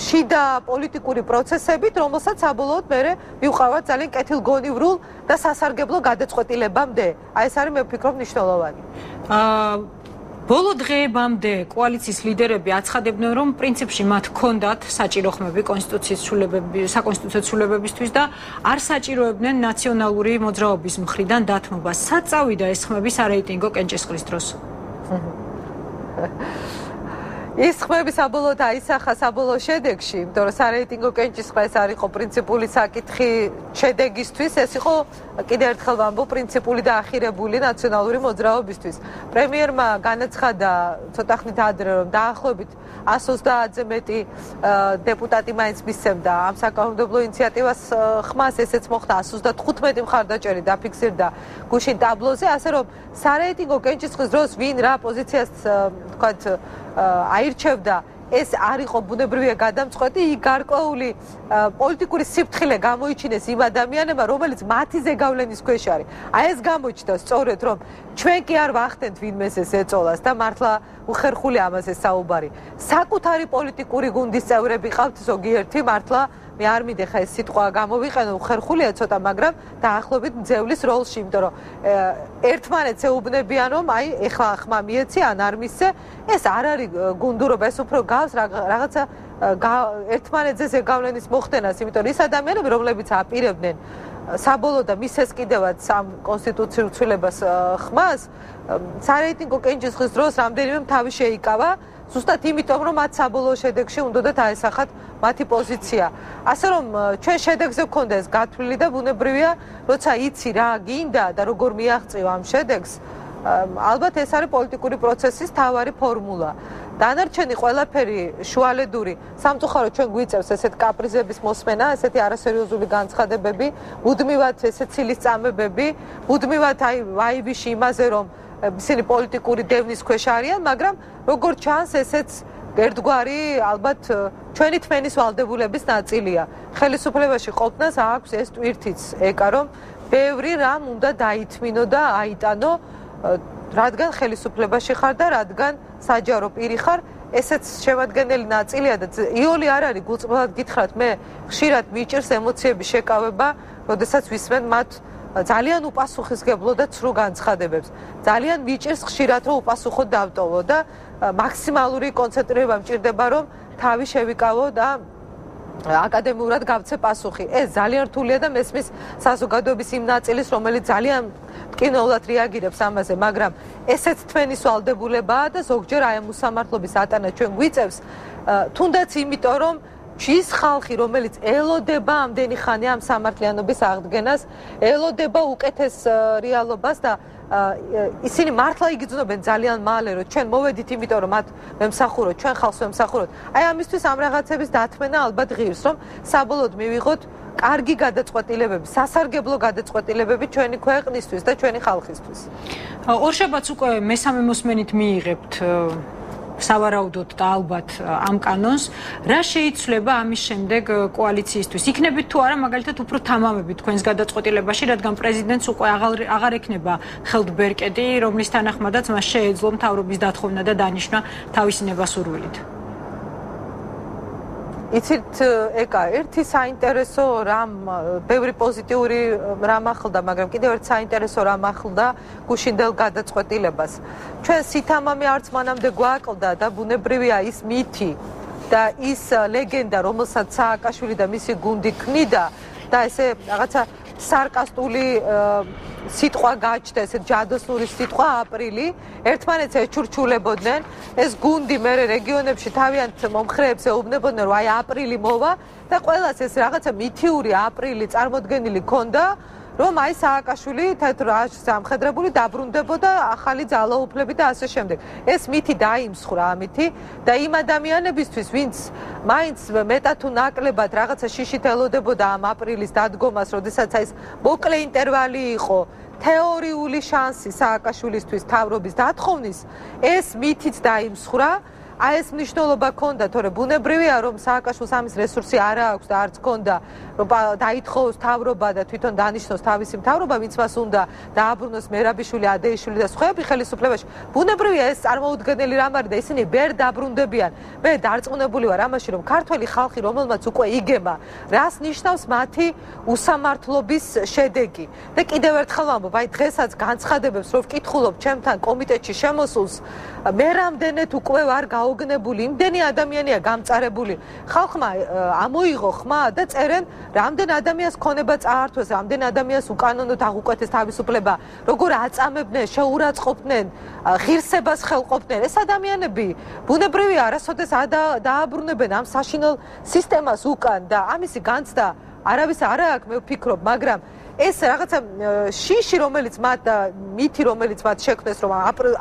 შიდა პოლიტიკური პროცესებით, რომელსაც საბოლოოდ მე მივყავართ ძალიან კეთილგონივრულ და სასარგებლო გადაწყვეტილებამდე. აი ეს არის მე ვფიქრობ მნიშვნელოვანი. ბოლო დღეებამდე კოალიციის ლიდერები აცხადებდნენ, რომ პრინციპში მათ ჰქონდათ საჭირო ხმები საკონსტიტუციო ცვლილებებისთვის და არ საჭიროებდნენ ნაციონალური მოძრაობის მხრიდან დათმობას. სად წავიდა ეს ხმები სარეიტინგო კენჭისყრის დროს? ის ხმები საბოლოოდ აისახა საბოლოო შედეგში, იმიტომ რომ სარეიტინგო კენჭისყრა ეს არ იყო პრინციპული საკითხი შედეგისთვის, ეს იყო კიდევ ერთხელ ვამბობ პრინციპული და ახირებული ნაციონალური მოძრაობისთვის. პრემიერმა განაცხადა ცოტა ხნით ადრე, რომ დაახლოებით 130-ზე მეტი დეპუტატი მაინც მისცემდა ამ საკანონმდებლო ინიციატივას ხმას, ესეც მოხდა 135 მხარდაჭერი დაფიქსირდა გუშინ ტაბლოზე, ასე რომ სარეიტინგო კენჭისყრის დროს ვინ რა პოზიციას თქვათ აირჩევდა, ეს არ იყო ბუნებრივია გადამწყვეტი, იქ გარკვეული პოლიტიკური სიფრთხილე გამოიჩინეს იმ ადამიანებმა, რომელიც მათი ზეგავლენის ქვეშ არის. აი ეს გამოჩნდა სწორედ, რომ ჩვენ კი არ ვახდენთ ვინმეს ეს ეწოლას და მართლა უხერხული ამაზე საუბარი. საკუთარი პოლიტიკური გუნდის წევრები ყავთ ზოგიერთი, მართლა მე არ მინდეხა ეს სიტყვა გამოვიყენო, უხერხულია ცოტა, მაგრამ დაახლოებით მძევლის როლში, იმიტომ რომ ერთმანეთს ეუბნებიან, რომ აი ეხლა ხმა მიეცი ან არ მისცე, ეს არ არის გუნდურობა, ეს უფრო გავს რაღაცა ერთმანეთზე ზეგავლენის მოხდენას, იმიტომ რომ ის ადამიანები, რომლებიც აპირებდნენ საბოლოოდ და მისცეს კიდევაც ამ კონსტიტუციურ ცვლილებას ხმას, სარეიტინგო კენჭისყრის დროს რამდენიმე თავი შეიკავა, ზუსტად იმიტომ, რომ მათ საბოლოო შედეგში უნდათ აესახათ მათი პოზიცია. ასე რომ ჩვენ შედეგზე გვქონდა ეს გათვლილი და ბუნებრივია, როცა იცი რა გინდა და როგორ მიაღწევ ამ შედეგს, ალბათ ეს არის პოლიტიკური პროცესის მთავარი ფორმულა. დანარჩენი ყველაფერი შუალედური სამწუხაროდ ჩვენ გვიწევს ესეთ კაპრიზების მოსმენა, ესეთი არასერიოზული განცხადებები, მუდმივად ესეთ ცილისწამებები, მუდმივად აი ვაიბიში იმაზე, რომ ისინი პოლიტიკური დევნის ქვეშ არიან, მაგრამ როგორც ჩანს ესეც ერთგვარი ალბათ ჩვენი თმენის ვალდებულების ნაწილია. ხელისუფლებაში ყოფნას აქვს ეს ტვირთიც ეკა, რომ ბევრი რამ უნდა დაითმინო და აიტანო, რადგან ხელისუფლებაში ხარ და რადგან საჯარო პირი ხარ, ესეც შემადგენელი ნაწილია და იოლი არ არის გულწრფელად გითხრათ, მე ხშირად მიჭირს ემოციების შეკავება, როდესაც ვისმენ მათ ძალიან უპასუხისმგებლო და ცრუ განცხადებებს. ძალიან მიჭირს ხშირად რომ უპასუხოდ დავტოვო და მაქსიმალური კონცენტრირება მჭირდება რომ თავი შევიკავო და აკადემიურად გავცე პასუხი. ეს ძალიან რთულია და მესმის საზოგადოების იმ ნაწილის, რომელიც ძალიან მტკივნეულად რეაგირებს ამაზე, მაგრამ ესეც თქვენის ვალდებულებაა და ზოგჯერ აი ამ უსამართლობის ატანა ჩვენ გვიწევს, თუნდაც იმიტომ რომ ის ხალხი, რომელიც ელოდება ამდენი ხანი ამ სამართლიანობის აღდგენას, ელოდება უკეთეს რეალობას და ისინი მართლა იგრძნობენ ძალიან მალე, რომ ჩვენ მოვედით იმიტომ, რომ მათ მემსახუროთ, ჩვენ ხალხს მემსახუროთ. აი ამისთვის ამ რაღაცების დათმენა ალბათ ღირს, რომ საბოლოოდ მივიღოთ კარგი გადაწყვეტილებები, სასარგებლო გადაწყვეტილებები ჩვენი ქვეყნისთვის და ჩვენი ხალხისთვის. ორშაბათს უკვე მესამე მოსმენით მიიღებთ სავარაუდოდ და ალბათ ამ კანონს, რა შეიცვლება ამის შემდეგ კოალიციისთვის? იქნებით თუ არა მაგალითად უფრო თამამები თქვენს გადაწყვეტილებაში, რადგან პრეზიდენტს უკვე აღარ ექნება ხელთ ბერკეტი, რომლის თანახმადაც მას შეეძლო მთავრობის დათხოვნა და დანიშვნა თავისი ნებასურველით. იცით, ეკა, ერთი საინტერესო რამ, ბევრი პოზიტიური რამ ახლდა, მაგრამ კიდევ ერთ საინტერესო რამ ახლდა გუშინდელ გადაწყვეტილებას. ჩვენ სითამამი არც მანამდე გვაკლდა და ბუნებრივია ის მითი და ის ლეგენდა, რომელსაც სააკაშვილი და მისი გუნდი ქმნიდა და ესე რაღაცა სარკასტული სიტყვა გაჩნდა, ესე ჯადოსნური სიტყვა აპრილი, ერთმანეთს ეჩურჩულებოდნენ, ეს გუნდი მე რეგიონებში თავიანთ მომხრეებს ეუბნებოდნენ, რომ აი აპრილი მოვა და ყველას ეს რაღაცა მითიური აპრილი წარმოდგენილი ქონდა, რომ აი სააკაშვილი თეთრ აშშს ამხედრებული დაბრუნდებოდა ახალი ძალაუფლები და ასე შემდეგ. ეს მითი დაიმსხვრა ამითი და იმ ადამიანებისთვის, ვინც მაინც მეტად თუ ნაკლებად რაღაცა შიშით ელოდებოდა ამ აპრილის დადგომას, როდესაც ეს მოკლე ინტერვალი იყო, თეორიული შანსი სააკაშვილისთვის თავრობის დათხოვნის, ეს მითიც დაიმსხვრა. აი ეს მნიშვნელობა ქონდა, თორე ბუნებრივია, რომ სააკაშვილს ამის რესურსი არ აქვს და არც ქონდა, რომ დაითხოვოს თავრობა და თვითონ დანიშნოს თავისი მთავრობა, ვინც მას უნდა დააბრუნოს მერაბიშვილი, ადეიშვილი და სხვაები ხელისუფლებაში. ბუნებრივია ეს წარმოუდგენელი რამ არის და ისინი ვერ დაბრუნდებიან. მე დარწმუნებული ვარ ამაში, რომ ქართველი ხალხი, რომელმაც უკვე იგება, რას ნიშნავს მათი უსამართლობის შედეგი. და კიდევ ერთხელ ვამბობ, აი დღესაც განცხადებებს, რომ ვკითხულობ ჩემთან კომიტეტში შემოსულს, მე რამდენად უკვე ვარ გაოგნებული, იმდენი ადამიანია გამწარებული. ხალხმა ამოიღო ხმა და წერენ, რამდენ ადამიანს ქონება წაართვეს, რამდენ ადამიანს უკანონოდ აღუკვეთეს თავისუფლება, როგორ აწამებდნენ, შეურაცხყოფდნენ, ღირსებას ხელყოფდნენ. ეს ადამიანები ბუნებრივია არასოდეს დააბრუნებენ ამ საშინელ სისტემას უკან და ამისი განცდა არავის არ აქვს, მე ვფიქრობ, მაგრამ ეს რაღაცა შიში, რომელიც მათ მითი, რომელიც მათ შექმნეს, რომ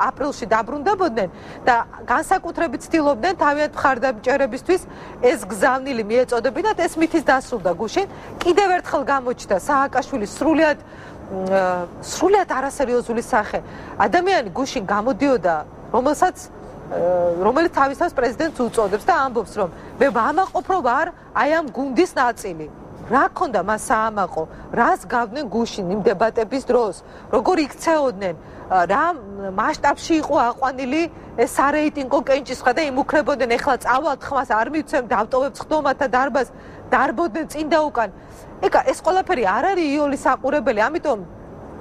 აპრილში დაბრუნდებოდნენ და განსაკუთრებით ცდილობდნენ თავიანთ მხარდამჭერებისთვის ეს გზავნილი მიეწოდებინათ, ეს მითის დასრულდა გუშინ. კიდევ ერთხელ გამოჩნდა სააკაშვილის სრულიად არასერიოზული სახე. ადამიანი გუშინ გამოდიოდა, რომელიც თავის თავს პრეზიდენტს უწოდებს და ამბობს, რომ მე ვამაყობ ვარ აი ამ გუნდის ნაწილი. რა ქონდა მას საამაყო, რას გავდნენ გუშინ იმ დებატების დროს, როგორ იქცეოდნენ, რა მასშტაბში იყო აყვანილი ეს სარეიტინგო კენჭისყრა და იმუქრებოდნენ, ეხლა წავალთ ხმას არ მივცემ, დავტოვებთ ხდომათა დარბაზს, დარბოდნენ წინ და უკან. ეკა, ეს ყველაფერი არ არის იოლის საყურებელი, ამიტომ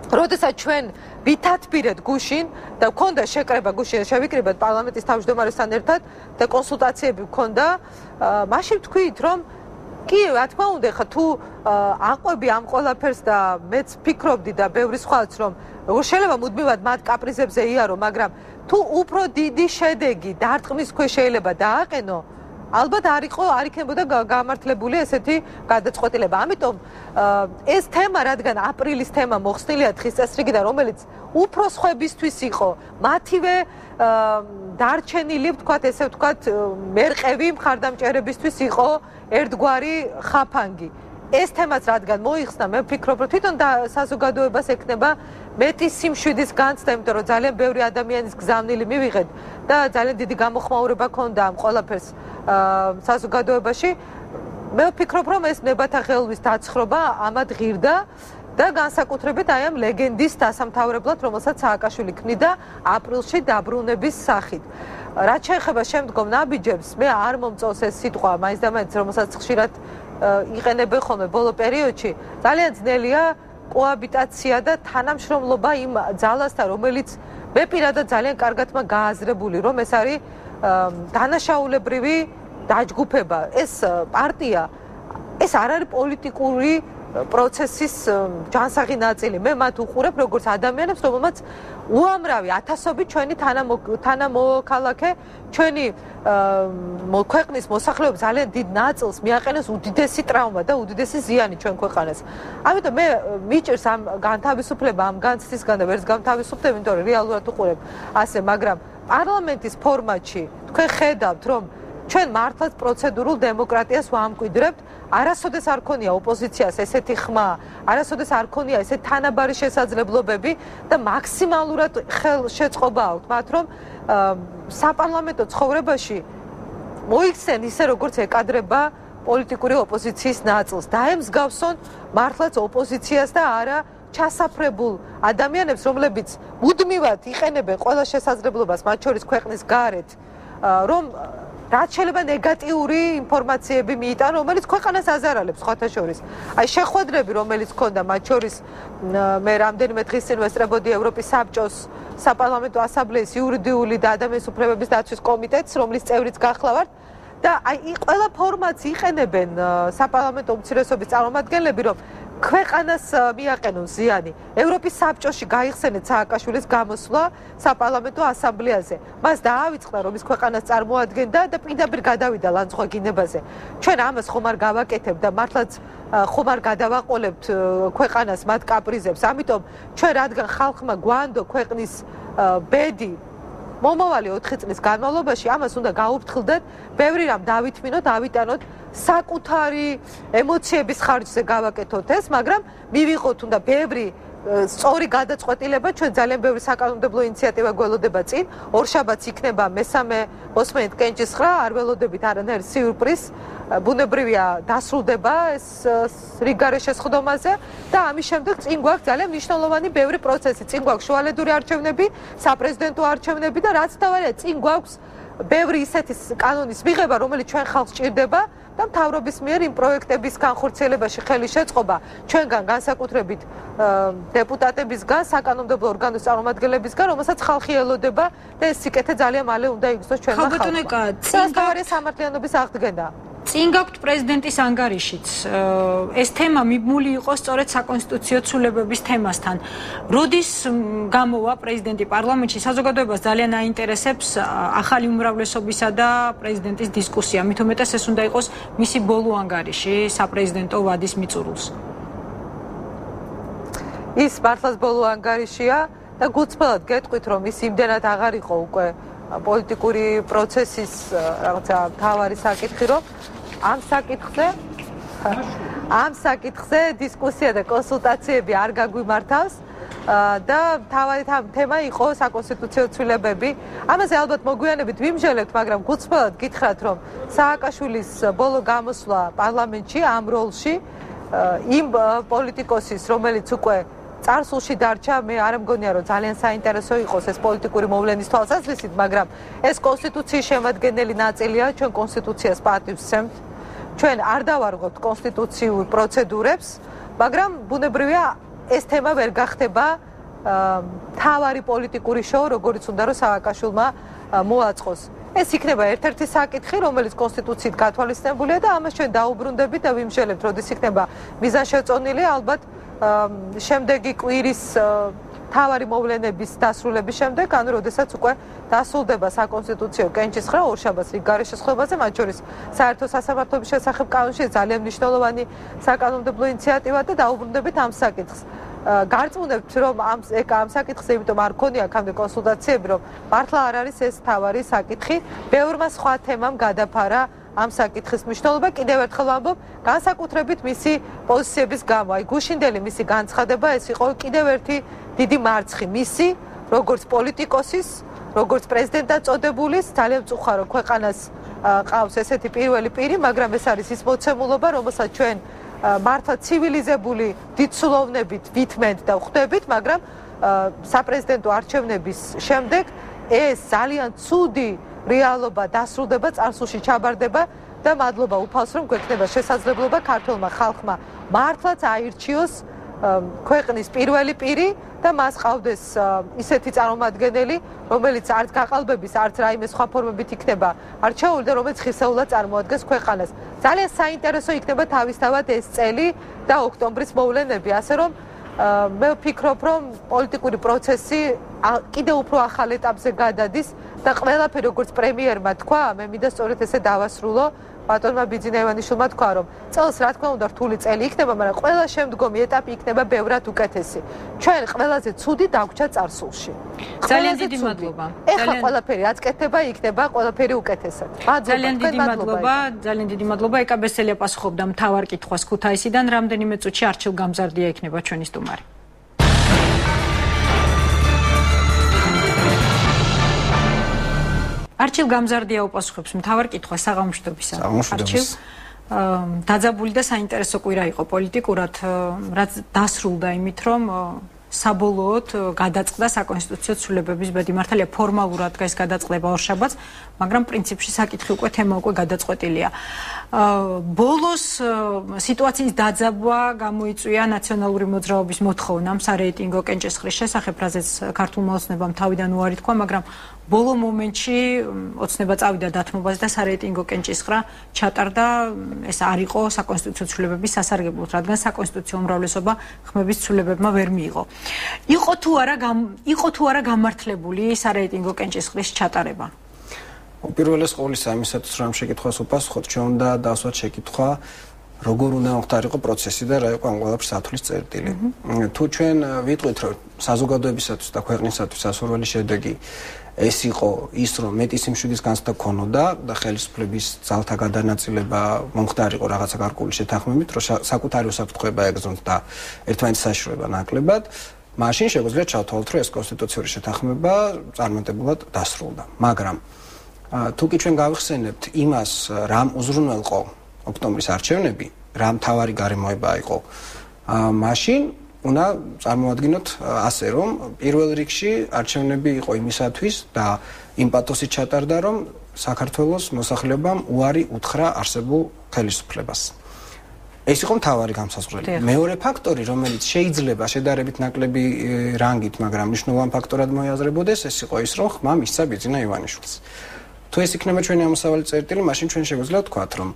როდესაც ჩვენ ვითათბირეთ გუშინ და გქონდა შეკრება გუშინ შევიკრიბეთ პარლამენტის თავმჯდომარესთან ერთად და კონსულტაციები გქონდა, მაშინ ვთქვით, რომ კი, რა თქმა უნდა, ხა თუ აყვები ამ ყველაფერს და მეც ფიქრობდი და ბევრი სხვაც, რომ როგორ შეიძლება მუდმივად მათ კაპრიზებზე იარო, მაგრამ თუ უფრო დიდი შედეგი დარტყმის ქვეშ შეიძლება დააყენო, ალბათ არ იქნებოდა გამართლებული ესეთი გადაწყვეტილება. ამიტომ ეს თემა, რადგან აპრილის თემა მოხსნილია დღის წესრიგიდან, რომელიც უფრო სხვებისთვის იყო, მათივე დარჩენილი, ვთქვათ, ესე ვთქვათ, მერყევი მხარდამჭერებისთვის იყო ერთგვარი ხაფანგი. ეს თემაც რადგან მოიხსნა, მე ვფიქრობ, რომ თვითონ საზოგადოებას ექნება მეტი სიმშვიდის განცდა, იმიტომ რომ ძალიან ბევრი ადამიანის გზავნილი მივიღეთ და ძალიან დიდი გამოხმაურება ქონდა ამ ყველაფერს საზოგადოებაში. მე ვფიქრობ, რომ ეს ნებათა ხელობის დაცხრობა ამად ღირდა და განსაკუთრებით აი ამ ლეგენდის დასამთავრებლად, რომელსაც სააკაშვილი ქმნიდა აპრილში დაბრუნების სახით. რაც შეეხება შემდგომ ნაბიჯებს, მე არ მომწონს ეს სიტყვა, მაინც და მაინც, რომელსაც ხშირად იყენებენ ხოლმე ბოლო პერიოდში. ძალიან ძნელია კოაბიტაცია და თანამშრომლობა იმ ძალასთან, რომელიც მე პირადად ძალიან კარგად მაქვს გააზრებული, რომ ეს არის დანაშაულებრივი დაჯგუფება. ეს პარტია, ეს არ არის პოლიტიკური პროცესის ჯანსაღი ნაწილი. მე მათ უყურებ როგორც ადამიანებს, რომელმაც უამრავი ათასობით ჩვენი თანამოქალაქე, ჩვენი ქვეყნის მოსახლეობის ძალიან დიდ ნაწილს მიაყენეს უდიდესი ტრავმა და უდიდესი ზიანი ჩვენ ქვეყანას. ამიტომ მე მიჭირს ამ განთავისუფლება, ამ განცდისგან და ვერც განთავისუფლებ, იმიტომ რომ რეალურად უყურებ ასე, მაგრამ პარლამენტის ფორმატში თქვენ ხედავთ, რომ ჩვენ მართლაც პროცედურულ დემოკრატიას ვამკვიდრებთ. არასოდეს არ ქონია ოპოზიციას ესეთი ხმა, არასოდეს არ ქონია ესეთი თანაბარი შესაძლებლობები და მაქსიმალურად ხელშეწყობა აქვთ მათ, რომ საპარლამენტო ცხოვრებაში მოიქცნენ ისე, როგორც ეკადრება პოლიტიკური ოპოზიციის ნაწილს. დაემსგავსონ მართლაც ოპოზიციას და არა ჩასაფრებულ ადამიანებს, რომლებიც მუდმივად იყენებენ ყველა შესაძლებლობას, მათ შორის ქვეყნის გარეთ, რომ რაც შეიძლება ნეგატიური ინფორმაციები მიიტან, რომელიც ქვეყანას აზარალებს სხვათა შორის. აი შეხვედრები, რომელიც ქონდა მათ შორის მე რამდენიმე დღის წინ ვესწრებოდი ევროპის საბჭოს საპარლამენტო ასამბლეის იურიდიული და ადამიანის უფლებების დაცვის კომიტეტს, რომლის წევრიც გახლავართ და აი ყველა ფორმატს იყენებენ საპარლამენტო უმცირესობის წარმომადგენლები, რომ ქვეყანას მიაყენონ ზიანი. ევროპის საბჭოში გაიხსენეთ სააკაშვილის გამოსვლა საპარლამენტო ასამბლეაზე. მას დაავიწყდა, რომ ის ქვეყანას წარმოადგენდა და პირდაპირ გადავიდა ლანძღვაგინებაზე. ჩვენ ამას ხომ არ გავაკეთებთ და მართლაც ხომ არ გადავაყოლებთ ქვეყანას მათ კაპრიზებს. ამიტომ ჩვენ რადგან ხალხმა გვანდო ქვეყნის ბედი მომავალი 4 წლის განმავლობაში, ამას უნდა გაუფრთხილდეთ, ბევრი რამ დავითმინოთ, ავიტანოთ, საკუთარი ემოციების ხარჯზე გავაკეთოთ ეს, მაგრამ მივიღოთ უნდა ბევრი სწორი გადაწყვეტილება, ჩვენ ძალიან ბევრი საკანონმდებლო ინიციატივა გველოდება წინ, ორშაბათს იქნება მესამე 20 კენჭისხრა, არ ველოდებით არანაირ სიურპრიზ, ბუნებრივია დასრულდება ეს რიგარე შესხდომაზე და ამის შემდეგ წინ გვაქვს ძალიან მნიშვნელოვანი ბევრი პროცესი, წინ გვაქვს შუალედური არჩევნები, საპრეზიდენტო არჩევნები და რაც თავარია, წინ გვაქვს ბევრი ისეთი კანონის მიღება, რომელიც ჩვენ ხალხს ჭირდება და მთავრობის მიერ იმ პროექტების განხორციელებაში ხელი შეწყობა ჩვენგან განსაკუთრებით დეპუტატებისგან, საკანონმდებლო ორგანოს წარმომადგენლებისგან, რომელსაც ხალხი ელოდება და ეს სიკეთე ძალიან მალე უნდა იგრძნოს ჩვენმა ხალხმა. ხალბატონიკა, წინ გაქვს სამართლიანობის აღდგენა. წინ გაქვთ პრეზიდენტის ანგარიშიც. ეს თემა მიბმული იყო სწორედ საკონსტიტუციო ცვლილებების თემასთან. როდის გამოვა პრეზიდენტი პარლამენტში, საზოგადოებას ძალიან აინტერესებს ახალი უმრავლესობისა და პრეზიდენტის დისკუსია. მით უმეტეს ეს უნდა იყოს მისი ბოლო ანგარიში საპრეზიდენტო ვადის მიწურულს. ის მართლაც ბოლო ანგარიშია და გულწრფელად გეტყვით, რომ ის იმდენად აღარ იყო უკვე პოლიტიკური პროცესის რაღაცა მთავარი საკითხი, რომ ამ საკითხზე დისკუსია და კონსულტაციები არ გაგვიმართავს და მთავარი თემა იყო საკონსტიტუციო ცვლილებები. ამაზე ალბათ მოგვიანებით ვიმჟელებთ, მაგრამ გულწრფელად გითხრათ, რომ სააკაშვილის ბოლო გამოსვლა პარლამენტში ამ როლში იმ პოლიტიკოსის, რომელიც უკვე წარსულში დარჩა, მე არ მგონია, რომ ძალიან საინტერესო იყოს ეს პოლიტიკური მოვლენის თვალსაზრისით, მაგრამ ეს კონსტიტუციის შემადგენელი ნაწილია, ჩვენ კონსტიტუციას პატივს ვცემთ. ჩვენ არ დავარღვევთ კონსტიტუციურ პროცედურებს, მაგრამ ბუნებრივია ეს თემა ვერ გახდება მთავარი პოლიტიკური შოუ, როგორც უნდა რომ სააკაშვილმა მოაწყოს. ეს იქნება ერთ-ერთი საკითხი, რომელიც კონსტიტუციით გათვალისწინებულია და ამას ჩვენ დაუბრუნდებით და ვიმშელებთ, როდის იქნება მიზანშეწონილი, ალბათ შემდეგი კვირის მთავარი მოვლენების დასრულების შემდეგ, ანუ როდესაც უკვე დასრულდება საკონსტიტუციო კენჭისხრა ორშაბათს რიგ შესაძლებლობაზე, მათ შორის საერთო სასამართლოების შესახებ კანონში ძალიან მნიშვნელოვანი საკანონმდებლო ინიციატივა და დაუბრუნდებით ამ საკითხს. გარწმუნებთ, რომ ამ საკითხზე იმიტომ არ ქონია აქამდე კონსულტაციები, რომ მართლა არ არის ეს მთავარი საკითხი. ბევრმა სხვა თემამ გადაფარა ამ საკითხის მნიშვნელობა. კიდევ ერთხელ ვამბობ, განსაკუთრებით მისი პოზიციების გამო. აი გუშინდელი მისი განცხადება ეს იყო კიდევ ერთი დიდი მარცხი მისი, როგორც პოლიტიკოსის, როგორც პრეზიდენტად წოდებულის, ძალიან მწუხარო ქვეყანას ყავს ესეთი პირველი პირი, მაგრამ ეს არის ის მოცემულობა, რომელსაც ჩვენ მართლა ცივილიზებული დიდსულოვნებით ვითმენთ და ვხვდებით, მაგრამ საპრეზიდენტო არჩევნების შემდეგ ეს ძალიან ცუდი რეალობა დასრულდება, წარსულში ჩაბარდება და მადლობა უფალს, რომ გვექნება შესაძლებლობა ქართულმა ხალხმა მართლაც აირჩიოს ქვეყნის პირველი პირი და მას ყავდეს ისეთი წარმომადგენელი, რომელიც არც გაყალბების, არც რაიმე სხვა ფორმებით იქნება არჩეული და რომელიც ხისეულად წარმოადგენს ქვეყანას. ძალიან საინტერესო იქნება თავისთავად ეს წელი და ოქტომბრის მოვლენები, ასე რომ მე ვფიქრობ, რომ პოლიტიკური პროცესი კიდევ უფრო ახალ ეტაპზე გადადის და ყველაფერი როგორც პრემიერმა თქვა, მე მინდა სწორედ ესე დავასრულო. ბატონმა ბიძინა ივანიშვილმა თქვა, რომ წელს რა თქმა უნდა რთული წელი იქნება, მაგრამ ყველა შემდგომი ეტაპი იქნება ბევრად უკეთესი. ჩვენ ყველაზე ცუდი დაგვჭა წარსულში. ძალიან დიდი მადლობა. ეხლა ყველაფერი რაც კეთდება, იქნება ყველაფერი უკეთესად. ძალიან დიდი მადლობა. ეკა ბესელია პასუხობდა მთავარ კითხვას ქუთაისიდან. რამდენიმე წუთში არჩილ გამზარდია იქნება ჩვენი სტუმარი. არჩილ გამზარდია უპასუხებს მთავარ კითხვას საღამოშტობისა. არჩილ დაძაბული და საინტერესო კვირა იყო პოლიტიკურად, რაც დასრულდა იმით, რომ საბოლოოდ გადაწყდა საკონსტიტუციო ცვლილებების ბედი. მართალია ფორმალურად დღეს გადაწყდება ორშაბათს, მაგრამ პრინციპში საკითხი უკვე თემა უკვე გადაწყვეტილია. ბოლოს სიტუაციის დაძაბვა გამოიწვია ნაციონალური მოძრაობის მოთხოვნამ სარეიტინგო კენჭისყრის შესახებ, რაზეც ქართულმა ოცნებამ თავიდან უარი თქვა, მაგრამ ბოლო მომენტში ოცნება წავიდა დათმობაზე და სარეიტინგო კენჭისყრა ჩატარდა. ეს არ იყო საკონსტიტუციო ცვლილებების სასარგებლოდ, რადგან საკონსტიტუციო უმრავლესობა ხმების ცვლილებებმა ვერ მიიღო. იყო თუ არა გამართლებული სარეიტინგო კენჭისყრის ჩატარება? უპირველეს ყოვლისა იმისათვის რომ შეკითხვას უპასუხოთ, ჩვენ უნდა დავსვათ შეკითხვა, როგორ უნდა მოხდარიყო პროცესი და რა იყო ამ ყველაფრის სათვლის წერტილი. თუ ჩვენ ვიტყვით, რომ საზოგადოებისათვის და ქვეყნისათვის სასურველი შედეგი ეს იყო ის, რომ მეტი სიმშვიდის განცდა ქონოდა და ხელისუფლების ძალთა გადანაწილება მომხდარიყო რაღაცა გარკვეული შეთანხმებით, რომ საკუთარი უსაფრთხოება ეგზონთ და ერთმანეთის საშიშროება ნაკლებად, მაშინ შეგვიძლია ჩავთვალოთ, რომ ეს კონსტიტუციური შეთანხმება წარმატებულად დასრულდა. მაგრამ თუ კი ჩვენ გავიხსენებთ იმას, რამ უზრუნველყო ოქტომბრის არჩევნები, რა მთავარი გარემოება იყო, მაშინ უნდა წარმოვადგინოთ ასე, რომ პირველ რიგში არჩევნები იყო იმისათვის და იმ პათოსით ჩატარდა, რომ საქართველოს მოსახლეობამ უარი უთხრა არსებულ ხელისუფლებას. ეს იყო მთავარი გამსაზღვრელი. მეორე ფაქტორი, რომელიც შეიძლება შედარებით ნაკლები რანგით, მაგრამ მნიშვნელოვანი ფაქტორად მოიაზრებოდეს, ეს იყო ის, რომ ხმა მისცა ბიძინა ივანიშვილს. თუ ეს იქნება ჩვენი ამოსავალი წერტილი, მაშინ ჩვენ შეგვიძლია ვთქვათ, რომ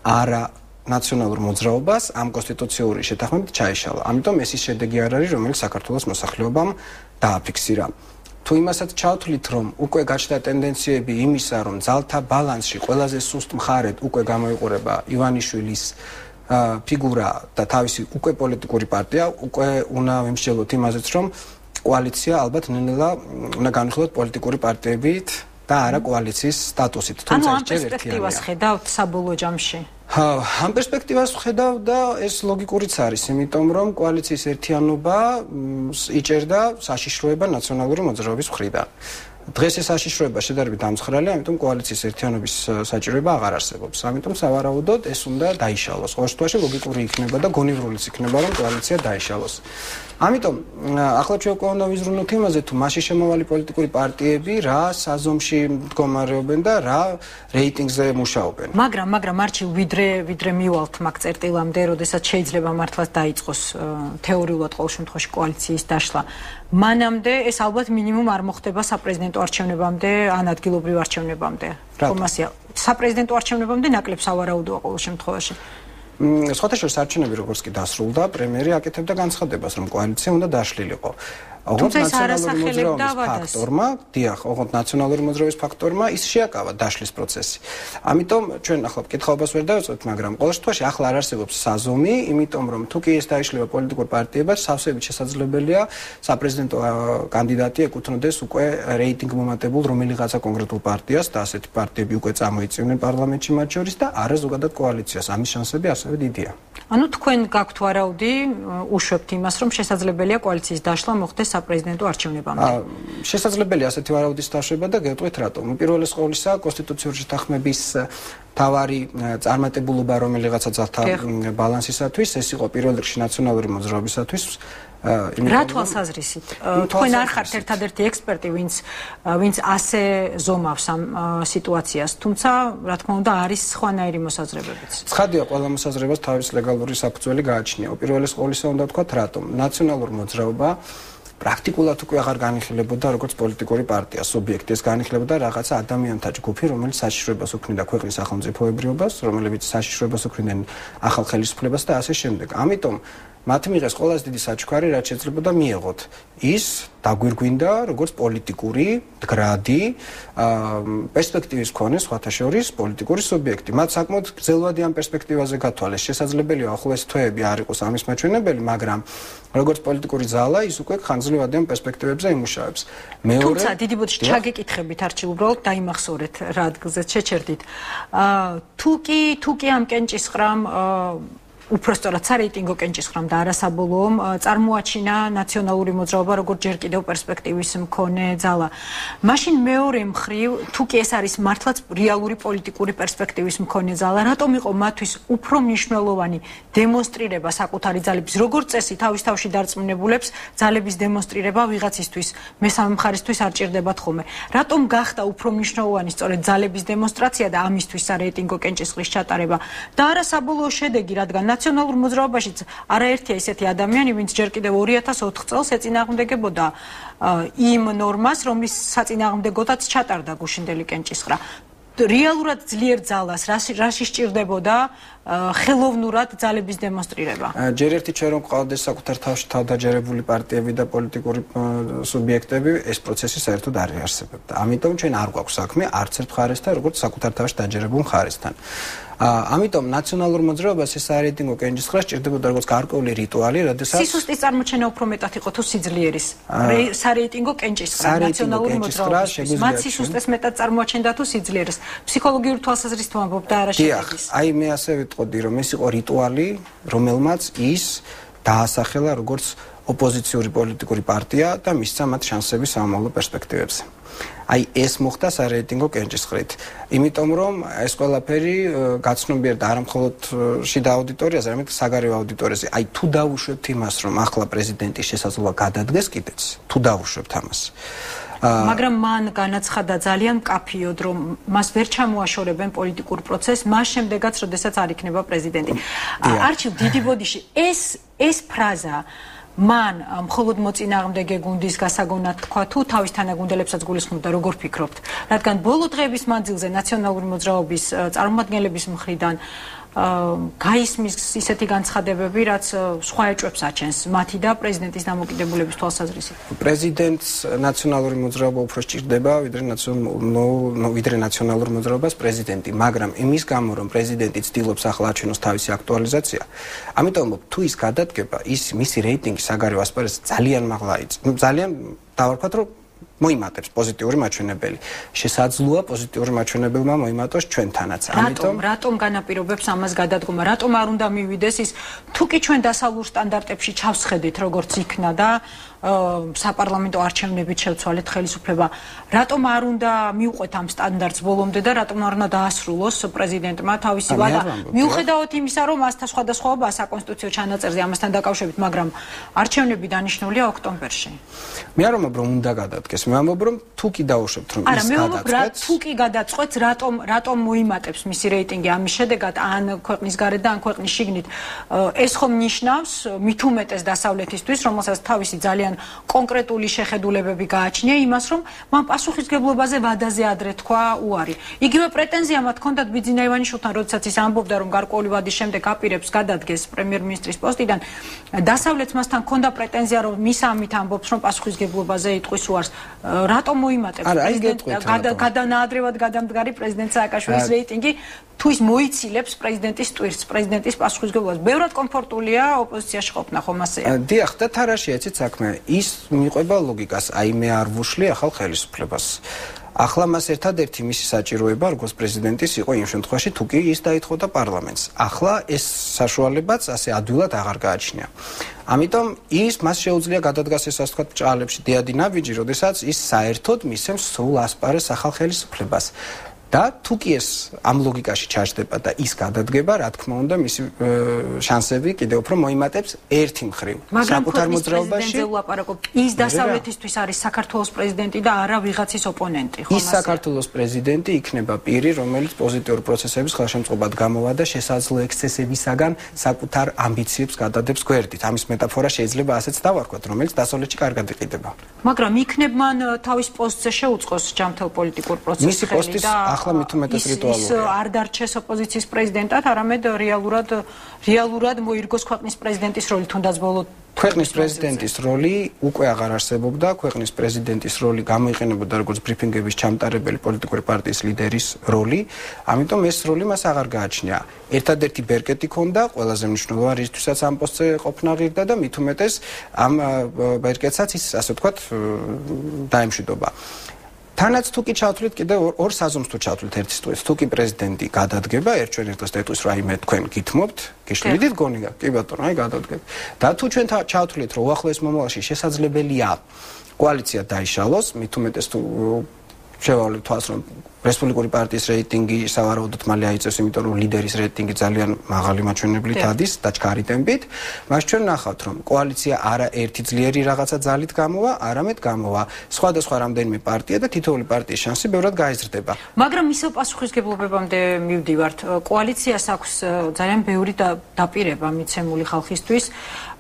არა ნაციონალურ მოძრაობას ამ კონსტიტუციური შეთანხმებით ჩაეშალა. ამიტომ ეს ის შედეგი არ არის, რომელიც საქართველოს მოსახლეობამ დააფიქსირა. თუ იმასაც ჩავთვლით, რომ უკვე გაჩნდა ტენდენციები იმისა, რომ ძალთა ბალანსში ყველაზე სუსტ მხარედ უკვე გამოიყურება ივანიშვილის ფიგურა და თავისი უკვე პოლიტიკური პარტია, უკვე უნდა ვიმსჯელოთ იმაზეც, რომ კოალიცია ალბათ ნელ-ნელა უნდა განვიხილოთ პოლიტიკური პარტიებით და არა კოალიციის სტატუსით. თუმცა ეს ჯერ ერთიანია. ხედავთ საბოლოო ჯამში. ამ პერსპექტივას ვხედავ და ეს ლოგიკურიც არის, იმიტომ რომ კოალიციის ერთიანობა იჭერდა საშიშროება ნაციონალური მოძრაობის მხრიდან. დღეს ეს საშიშროება შედარებით დამცხრალია, ამიტომ კოალიციის ერთიანობის საჭიროება აღარ არსებობს. ამიტომ სავარაუდოდ ეს უნდა დაიშალოს. ყოველ შემთხვევაში ლოგიკური იქნება და გონივრულიც იქნება, რომ კოალიცია დაიშალოს. ამიტომ ახლა ჩვენ უკვე უნდა ვიზრუნოთ იმაზე, თუ მასში შემოვალი პოლიტიკური პარტიები რა საზომში მდგომარეობენ და რა რეიტინგზე მუშაობენ. მაგრამ არჩილ ვიდრე მივალთ მაგ წერტილამდე, როდესაც შეიძლება მართლაც დაიწყოს თეორიულად ყოველ შემთხვევაში კოალიციის დაშლა. მანამდე ეს ალბათ მინიმუმ არ მოხდება საპრეზიდენტო არჩევნებამდე, ან ადგილობრივ არჩევნებამდე. ხომასია. საპრეზიდენტო არჩევნებამდე ნაკლებ სავარაუდოა ყოველ შემთხვევაში. სხვათა შორის არჩევნები როგორც კი დასრულდა, პრემიერი აკეთებდა განცხადებას, რომ კოალიცია უნდა დაშლილიყო. ოღონდ ნაციონალური მოძრაობის ფაქტორმა, დიახ, ოღონდ ნაციონალური მოძრაობის ფაქტორმა ის შეაკავა დაშლის პროცესი. ამიტომ ჩვენ ახლა კითხაობას ვერ დავიწყებთ, მაგრამ ყოველ შემთხვევაში ახლა არ არსებობს საზომი, იმიტომ რომ თუ კი ეს დაიშლება პოლიტიკურ პარტიებად, სავსებით შესაძლებელია საპრეზიდენტო კანდიდატი ეკუთვნოდეს უკვე რეიტინგ მომატებულ რომელიღაცა კონკრეტულ პარტიას და ასეთი პარტიები უკვე წამოიწივნენ პარლამენტში მათ შორის და არა ზოგადად კოალიციას. ამის შანსები ასევე დიდია. ანუ თქვენ გაქვთ ვარაუდი, უშვებთ იმას, რომ შესაძლებელია კოალიციის დაშლა მოხდეს საპრეზიდენტო არჩევნებამდე. შესაძლებელია ასეთი ვარაუდის დაშება და გეტყვით რატომ. უპირველეს ყოვლისა, კონსტიტუციური შეთანხმების თავარი წარმატებულობა რომელიღაცა ძალთა ბალანსისათვის, ეს იყო პირველ რიგში ნაციონალური მოძრაობისათვის. რა თვალსაზრისით? თქვენ არ ხართ ერთადერთი ექსპერტი, ვინც ასე ზომავს ამ სიტუაციას, თუმცა, რა თქმა უნდა, არის სხვანაირი მოსაზრებებიც. ცხადია, ყველა მოსაზრებას თავის ლეგალური საფუძველი გააჩნია. უპირველეს ყოვლისა უნდა ვთქვათ, რატომ ნაციონალურ მოძრაობა პრაქტიკულად უკვე აღარ განიხილებოდა როგორც პოლიტიკური პარტია, სუბიექტი, ეს განიხილებოდა რაღაცა ადამიანთა ჯგუფი, რომელიც საშიშროებას უქმნიდა ქვეყნის სახელმწიფოებრიობას, რომელიც საშიშროებას უქმნიდნენ ახალ ხელისუფლებას და ასე შემდეგ. ამიტომ მათ მიიღეს ყველაზე დიდი საჩუქარი, რაც შეძლებოდა მიეღოთ. ის დაგვირგვინდა როგორც პოლიტიკური მდგრადი პერსპექტივის მქონე სხვათა შორის პოლიტიკური სუბიექტი. მათ საკმაოდ გრძელვადი ამ პერსპექტივაზე გათვალეს. შესაძლებელია ახლოს თვეები არ იყოს ამის მაჩვენებელი, მაგრამ როგორც პოლიტიკური ძალა ის უკვე ხანძლივადი ამ პერსპექტივებზე იმუშავებს. თუმცა დიდი ბოდში ჩაგეკითხებით არჩილ უბრალოდ დაიმახსოვრეთ რა ადგილზეც შეჩერდით. თუ კი ამ კენჭისყრამ უпростоრად სარეიტინგო კენჭისყრამ და არასაბოლოომ წარმოაჩინა ნაციონალური მოძრაობა როგორც ჯერ კიდევ პერსპექტივის მქონე ძალა. მაშინ მეორე მხრივ, თუ კი ეს არის მართლაც რეალური პოლიტიკური პერსპექტივის მქონე ძალა, რატომ იყო მათთვის უფრო მნიშვნელოვანი დემონსტრირება საკუთარი ძალების, როგორც წესი თავის თავში დარწმუნებულებს ძალების დემონსტრირება ვიღაცისთვის, მესამე მხარისთვის არ ჭირდებათ ხოლმე. რატომ გახდა უფრო მნიშვნელოვანი სწორედ ძალების დემონსტრაცია და ამისთვის სარეიტინგო კენჭისყრის ჩატარება და არასაბოლოო შედეგი, რადგან ნაციონალურ მოძრაობაშიც არაერთია ისეთი ადამიანი, ვინც ჯერ კიდევ 2004 წელს ეწინააღმდეგებოდა იმ ნორმას, რომლის საწინააღმდეგოდაც ჩატარდა გუშინდელი კენჭისყრა. რეალურად ძლიერ ძალას რაში სჭირდებოდა ხელოვნურად ძალების დემონსტრირება? ჯერ ერთი ჩვენ რომ ყავდეს საკუთარ თავში თავდაჯერებული პარტიები და პოლიტიკური სუბიექტები, ეს პროცესი საერთოდ არ არსებობდა. ამიტომ ჩვენ არ გვაქვს საქმე არც ერთ მხარესთან, როგორც საკუთარ თავში დაჯერებულ მხარესთან. ამიტომ ნაციონალურ მოძრაობას ეს სარეიტინგო კენჭისყრა სჭირდებოდა როგორც გარკვეული რიტუალი, როდესაც სისუსტის წარმოჩენა უფრო მეტად იყო თუ სიძლიერის. სარეიტინგო კენჭისყრა ნაციონალური მოძრაობის. მათ სისუსტეს მეტად წარმოაჩენდა თუ სიძლიერის. ფსიქოლოგიური თვალსაზრისით ვამბობ და არა შედეგის. აი მე ასე ვიტყოდი, რომ ეს იყო რიტუალი, რომელმაც ის დაასახელა როგორც ოპოზიციური პოლიტიკური პარტია და მისცა მათ შანსები სამომავლო პერსპექტივებზე. აი ეს მოხდა სარეიტინგო კენჭისყრით. იმიტომ რომ ეს ყველაფერი გაცნობიერდა არა მხოლოდ შიდა აუდიტორიაზე, არამედ საგარეო აუდიტორიაზე. აი თუ დავუშვებთ იმას, რომ ახლა პრეზიდენტის შესაძლებლობა გადადგეს კიდეც, თუ დავუშვებთ ამას. მაგრამ მან განაცხადა ძალიან მკაფიოდ, რომ მას ვერ ჩამოაშორებენ პოლიტიკურ პროცესს, მას შემდეგაც, როდესაც არ იქნება პრეზიდენტი. არჩილ დიდი ბოდიში ეს ფრაზა მან მხოლოდ მოწინააღმდეგე გუნდის გასაგონად თქვა თუ თავის თანაგუნდელებსაც გულისხმობდა, როგორ ფიქრობთ? რადგან ბოლო დღეების მანძილზე ნაციონალური მოძრაობის წარმომადგენლების მხრიდან გაისმის ისეთი განცხადებები, რაც სხვა ეჭვებს აჩენს მათი და პრეზიდენტის დამოკიდებულების თვალსაზრისით. პრეზიდენტს ნაციონალური მოძრაობა უფრო სჭირდება, ვიდრე ნაციონალურ მოძრაობას პრეზიდენტი, მაგრამ იმის გამო, რომ პრეზიდენტი ცდილობს ახლა აჩვენოს თავისი აქტუალიზაცია, ამიტომ თუ ის გადადგება, მისი რეიტინგი საგარეო ასპარეზზე ძალიან მაღლა იწევს. ძალიან დავარქვათ, რომ მოიმატებს პოზიტიური მაჩვენებელი. შესაძლოა პოზიტიური მაჩვენებელმა მოიმატოს ჩვენთანაც. რატომ განაპირობებს ამას გადადგომა? რატომ არ უნდა მივიდეს ის, თუ კი ჩვენ დასავლურ სტანდარტებში ჩავსხედით, როგორც იქნა და საპარლამენტო არჩევნებით შევცვალეთ ხელისუფლება, რატომ არ უნდა მიუყვეთ ამ სტანდარტს ბოლომდე და რატომ არ უნდა დაასრულოს პრეზიდენტმა თავისი ვადა? მიუხედავად იმისა, რომ მასთან სხვადასხვაობა საკონსტიტუციო ჩანაწერზე ამასთან დაკავშირებით, მაგრამ არჩევნები დანიშნულია ოქტომბერში. მე არ ვამბობ, რომ უნდა გადადგეს. მე ვამბობ რომ თუ კი დაუშვებთ რომ ის გადაწყვეტს თუ კი გადაწყვეტს რატომ მოიმატებს მისი რეიტინგი ამის შედეგად ან ქვეყნის გარეთ და ან ქვეყნის შიგნით ეს ხომ ნიშნავს მით უმეტეს დასავლეთისთვის რომელსაც თავისი ძალიან კონკრეტული შეხედულებები გააჩნია იმას რომ მან პასუხისგებლობაზე ვადაზე ადრე თქვა უარი იგივე პრეტენზია მათ ჰქონდათ ბიძინა ივანიშვილთან როდესაც ის ამბობდა რომ გარკვეული ვადის შემდეგ აპირებს გადადგეს პრემიერ-მინისტრის პოსტიდან დასავლეთს მასთან ჰქონდა პრეტენზია რომ მის ამით ამბობს რომ პასუხისგებლობაზე იტყვის უარს რატომ მოიმატებს გადანაადრევად გადამდგარი პრეზიდენტ სააკაშვილის რეიტინგი თუ ის მოიცილებს პრეზიდენტის ტვირთს პრეზიდენტის პასუხისგებლობას ბევრად კომფორტულია ოპოზიციაში ყოფნა ხომ ასეა დიახ და თარაში ეცით საქმე ის მიყვება ლოგიკას აი მე არ ვუშლი ახალ ხელისუფლებას ახლა მას ერთადერთი მისი საჭიროება როგორც პრეზიდენტის იყო იმ შემთხვევაში თუ კი ის დაითხოვდა პარლამენტს ახლა ეს საშუალებაც ასე ადვილად აღარ გააჩნია ამიტომ ის მას შეუძლია გადადგას ესე ვთქვათ ბრჭყალებში დიადი ნაბიჯი როდესაც ის საერთოდ მისცემს სულ ასპარეს ახალ ხელისუფლებას და თუ კი ეს ამ ლოგიკაში ჩაჯდება და ის გადადგება, რა თქმა უნდა, მისი შანსები კიდევ უფრო მოიმატებს ერთი მხრივ. საკუთარ მოძრაობაში ის დასავლეთისთვის არის საქართველოს პრეზიდენტი და არა ვიღაცის ოპონენტი, ხომ? ის საქართველოს პრეზიდენტი იქნება პირი, რომელიც პოზიტიურ პროცესების ხელშემწყობად გამოვა და შესაძლო ექსცესებისაგან საკუთარ ამბიციებს გადადებს გვერდით. ამის მეტაფორა შეიძლება ასეც დავარქვათ, რომელიც დასავლეთში კარგად იყიდება. მაგრამ იქნებ მან თავის პოსტზე შეუწყოს ჯამთელ პოლიტიკურ პროცესს ხელი და ახლა მით უმეტეს რიტუალურია. ის არ დარჩეს ოპოზიციის პრეზიდენტად, არამედ რეალურად მოირგოს ქვეყნის პრეზიდენტის როლი, თუნდაც ბოლო ქვეყნის პრეზიდენტის როლი უკვე აღარ არსებობდა, ქვეყნის პრეზიდენტის როლი გამოიყენებოდა როგორც ბრიფინგების ჩამტარებელი პოლიტიკური პარტიის ლიდერის როლი, ამიტომ ეს როლი მას აღარ გააჩნია. ერთადერთი ბერკეტი ქონდა, ყველაზე მნიშვნელოვანი რისთვისაც ამ პოსტზე ყოფნა ღირდა და მით უმეტეს ამ ბერკეტსაც ის ასე ვთქვათ დაემშვიდობა. თანაც თუ კი ჩავთვლით კიდევ ორ საზომს თუ ჩავთვლით ერთის ტყუილს თუ კი პრეზიდენტი გადადგება ერთჩვენ ერთას დეტყვის რომ აი მე თქვენ გითმობთ გიშლიდით გონი კი ბატონო აი გადადგეთ და თუ ჩვენ ჩავთვლით რომ უახლოეს მომავალში შესაძლებელია კოალიცია დაიშალოს მით უმეტეს თუ შევავლეთ თვალს რომ რესპუბლიკური პარტიის რეიტინგი სავარაუდოდ მალე აიწევს იმიტომ რომ ლიდერის რეიტინგი ძალიან მაღალი მაჩვენებლით ადის და ჩქარი ტემპით მას ჩვენ ნახავთ რომ კოალიცია არა ერთი ძლიერი რაღაცა ძალით გამოვა არამედ გამოვა სხვადასხვა რამდენიმე პარტია და თითოეული პარტიის შანსი ბევრად გაიზრდება მაგრამ ისევ პასუხისგებლობებამდე მივდივართ კოალიციას აქვს ძალიან ბევრი დაპირება მიცემული ხალხისთვის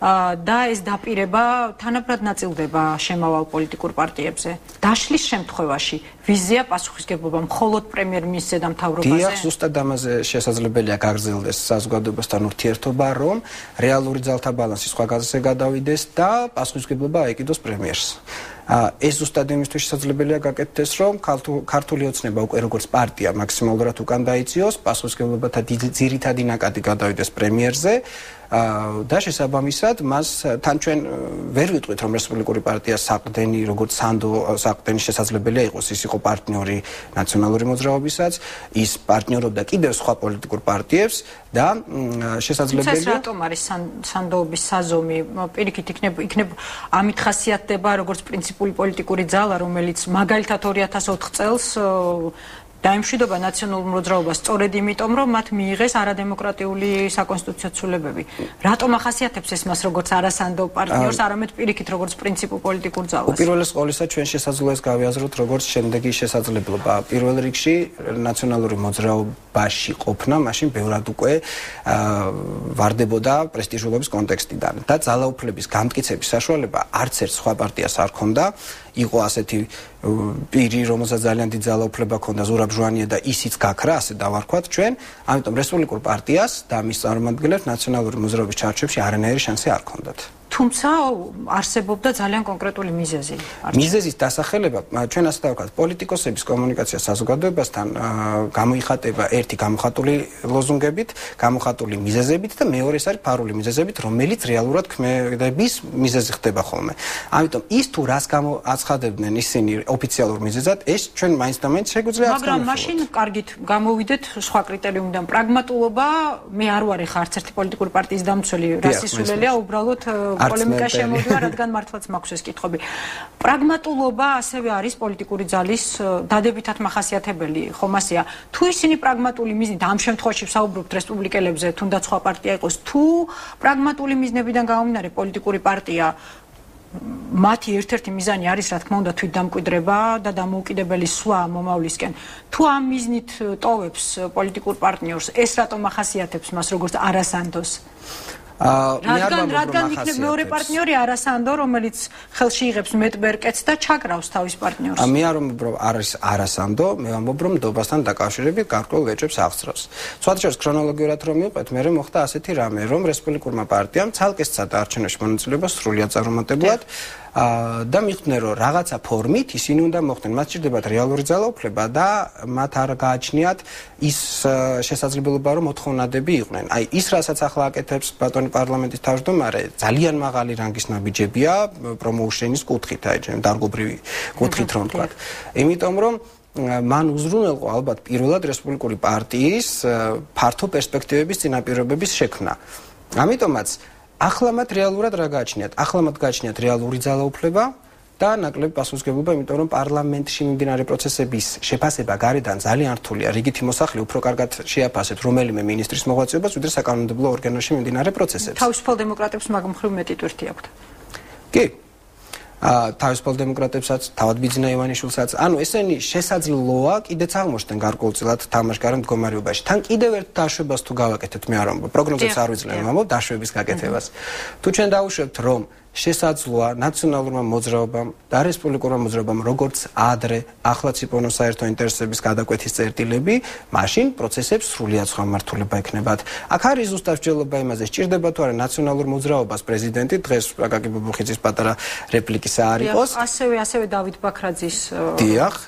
და ეს დაპირება თანაბრად ნაწილდება შემავალ პოლიტიკურ პარტიებზე დაშლის შემთხვევაში ვიზია პასუხისგებლობა მხოლოდ პრემიერ-მინისტრზე და მთავრობაზე დიახ ზუსტად ამაზე შესაძლებელია გაგრძელდეს საზოგადოებასთან ურთიერთობა რომ რეალური ძალთა ბალანსი სხვა გაზზე გადავიდეს და პასუხისგებლობა აეკიდოს პრემიერს ეს ზუსტად იმისთვის შესაძლებელია გაკეთდეს რომ ქართული ოცნება უკვე როგორც პარტია მაქსიმალურად უკან დაიციოს პასუხისგებლობათა ძირითადი ნაკადი გადავიდეს პრემიერზე და შესაბამისად მას თან ჩვენ ვერ ვიტყვით რომ რესპუბლიკური პარტია საყდენი როგორც სანდო საყდენი შესაძლებელია იყოს ის იყო პარტნიორი ნაციონალური მოძრაობისაც ის პარტნიორობდა კიდევ სხვა პოლიტიკურ პარტიებს და შესაძლებელია რატომ არის სანდოობის საზომი პირიქით იქნება ამით ხასიათდება როგორც პრინციპული პოლიტიკური ძალა რომელიც მაგალითად 2004 წელს დაემშვიდობა ნაციონალურ მოძრაობას სწორედ იმიტომ რომ მათ მიიღეს არადემოკრატიული საკონსტიტუციო ცვლილებები. რატომ ახასიათებს ეს მას როგორც არასანდო პარტნიორს, არამედ პირიქით როგორც პრინციპულ პოლიტიკურ ძალას? უპირველეს ყოვლისა ჩვენ შესაძლოა ეს გავიაზროთ როგორც შემდეგი შესაძლებლობა. პირველ რიგში ნაციონალური მოძრაობაში ყოფნა მაშინ ბევრად უკვე ვარდებოდა პრესტიჟულობის კონტექსტიდან და ძალაუფლების გამტკიცების საშუალება არც ერთ სხვა პარტიას არ ჰქონდა. იყო ასეთი პირი, რომელსაც ძალიან დიდი ძალაუფლება ჰქონდა ზურაბ ჟვანია და ისიც გაქრა, ასე დავარქვათ ჩვენ. ამიტომ რესპუბლიკურ პარტიას და მის წარმომადგენლებს ნაციონალური მოძრაობის ჩარჩოებში არანაირი შანსი არ ჰქონდათ. თუმცა არსებობდა ძალიან კონკრეტული მიზეზი. მიზეზის დასახელება ჩვენ ასე დავარქვათ, პოლიტიკოსების კომუნიკაცია საზოგადოებასთან გამოიხატება ერთი გამოხატული ლოზუნგებით, გამოხატული მიზეზებით და მეორე ეს არის ფარული მიზეზებით, რომელიც რეალურად ქმედების მიზეზი ხდება ხოლმე. ამიტომ ის თუ რას გამოაცხადებდნენ ისინი ოფიციალურ მიზეზად, ეს ჩვენ მაინც და მაინც შეგვიძლია აღწეროთ. მაგრამ მაშინ კარგით გამოვიდეთ სხვა კრიტერიუმიდან. პრაგმატულობა მე არ ვარ ხა არც ერთი პოლიტიკური პარტიის დამცველი, რას ისულელია უბრალოდ პოლემიკა შემოვიდა, რადგან მართლაც მაქვს ეს კითხვები. პრაგმატულობა ასევე არის პოლიტიკური ძალის დადებითად მახასიათებელი, ხომ ასეა? თუ ისინი პრაგმატული მიზნით, ამ შემთხვევაში ვსაუბრობთ რესპუბლიკელებზე, თუნდაც სხვა პარტია იყოს, თუ პრაგმატული მიზნებიდან გამომდინარე პოლიტიკური პარტია მათი ერთ-ერთი მიზანი არის რა თქმა უნდა თვითდამკვიდრება და დამოუკიდებელი სვლა მომავლისკენ. თუ ამ მიზნით ტოვებს პოლიტიკურ პარტნიორს, ეს რატომ ახასიათებს მას როგორც არასანდოს? რადგან იქნება მეორე პარტნიორი არასანდო, რომელიც ხელში იღებს მეტბერკეთს და ჩაკრავს თავის პარტნიორს. მე არ ვამბობ რომ არის არასანდო, მე ვამბობ რომ ნდობასთან დაკავშირებით გარკვეულ ვეჭვებს აღწევს. სხვადასხვა ქრონოლოგიურად რომ მივყვეთ, მე მოხდა ასეთი რამე, რომ რესპუბლიკურმა პარტიამ ცალკე სცადა არჩევნებში მონაწილეობა სრულად წარუმატებლად და მიხვდნენ რომ რაღაცა ფორმით ისინი უნდა მოხდნენ, მათ სჭირდებათ რეალური ძალაუფლება და მათ არ გააჩნიათ ის შესაძლებლობა რომ მოთხოვნადები იყვნენ. აი ის რასაც ახლა აკეთებს ბატონი პარლამენტის თავმჯდომარე, ძალიან მაღალი რანგის ნაბიჯებია პრომოუშენის კუთხით, აი დარგობრივი კუთხით რომ ვთქვათ. იმიტომ რომ მან უზრუნველყო ალბათ პირველად რესპუბლიკური პარტიის ფართო პერსპექტივების წინაპირობების შექმნა. ამიტომაც ახლა მათ რეალურად რა გააჩნიათ? ახლა მათ გააჩნიათ რეალური ძალაუფლება და ნაკლები პასუხისმგებლობა, იმიტომ რომ პარლამენტში მიმდინარე პროცესების შეფასება გარედან ძალიან რთულია. რიგითი მოსახლე უფრო კარგად შეაფასებს რომელიმე მინისტრის მოღვაწეობას, ვიდრე საკანონმდებლო ორგანოში მიმდინარე პროცესებს. თავისუფალ დემოკრატებს მაგ მხრივ მეტი ტვირთი აქვთ. კი. თავისუფალ დემოკრატებსაც, თავად ბიძინა ივანიშვილსაც, ანუ ესენი შესაძლოა კიდეც აღმოჩნდნენ გარკვეულწილად თამაშგარე მდგომარეობაში. თან კიდევ ერთ დაშვებას თუ გავაკეთებთ, მე არ ვამბობ, პროგნოზებს არ ვიძლია, ვამბობ დაშვების გაკეთებას. თუ ჩვენ დავუშვებთ, რომ შესაძლოა ნაციონალურმა მოძრაობამ და რესპუბლიკურმა მოძრაობამ როგორც ადრე ახლაც იპოვნოს საერთო ინტერესების გადაკვეთის წერტილები, მაშინ პროცესებს სრულიად სხვა მართულება ექნებათ. აქ არის ზუსტად მსჯელობა იმაზე, სჭირდება თუ არა ნაციონალურ მოძრაობას პრეზიდენტი, დღეს აკაკი ბუბუხიძის პატარა რეპლიკის არ იყოს. ასევე დავით ბაქრაძის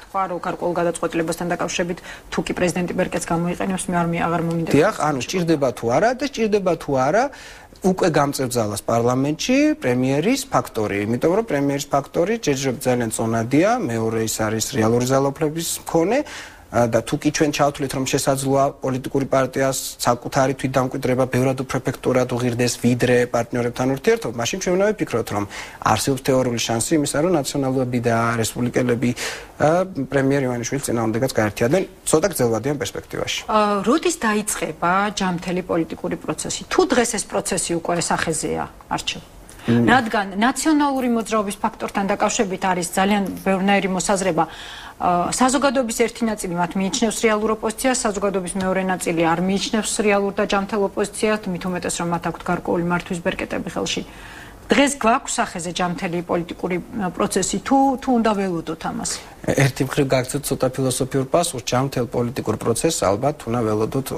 ხარო გარკვეულ გადაწყვეტილებასთან დაკავშირებით, თუ კი პრეზიდენტი ბერკეთს გამოიყენებს, მე აღარ მომინდა. დიახ, ანუ სჭირდება თუ არა და სჭირდება თუ არა უკვე გამწევძალას პარლამენტში პრემიერის ფაქტორი, იმიტომ რომ პრემიერის ფაქტორი ჯერჯერობით ძალიან წონადია, მეორე ის არის რეალური ძალაუფლების მქონე და თუ კი ჩვენ ჩავთვლით რომ შესაძლოა პოლიტიკური პარტიას საკუთარი თვითდამკვიდრება ბევრად უფრო ეფექტურად უღირდეს ვიდრე პარტნიორებთან ურთიერთობა, მაშინ ჩვენ უნდა ვფიქროთ რომ არსებობს თეორიული შანსი იმისა რომ ნაციონალურები და რესპუბლიკელები პრემიერ ივანიშვილის წინააღმდეგაც გაერთიანდნენ ცოტა გრძელვადიან პერსპექტივაში. როდის დაიწყება ჯამთელი პოლიტიკური პროცესი? თუ დღეს ეს პროცესი უკვე სახეზეა, არჩევ. რადგან ნაციონალური მოძრაობის ფაქტორთან დაკავშირებით არის ძალიან ბევრნაირი მოსაზრება. საზოგადოების ერთი ნაწილი მათ მიიჩნევს რეალურ ოპოზიციას, საზოგადოების მეორე ნაწილი არ მიიჩნევს რეალურ და ჯამთელ ოპოზიციას, მით უმეტეს რომ მათ აქვთ გარკვეული მართვის ბერკეტები ხელში. დღეს გვაქვს სახეზე ჯამთელი პოლიტიკური პროცესი, თუ უნდა ველოდოთ ამას? ერთი მხრივ გაგცეთ ცოტა ფილოსოფიურ პასუხს, ჯამთელ პოლიტიკურ პროცესს ალბათ უნდა ველოდოთ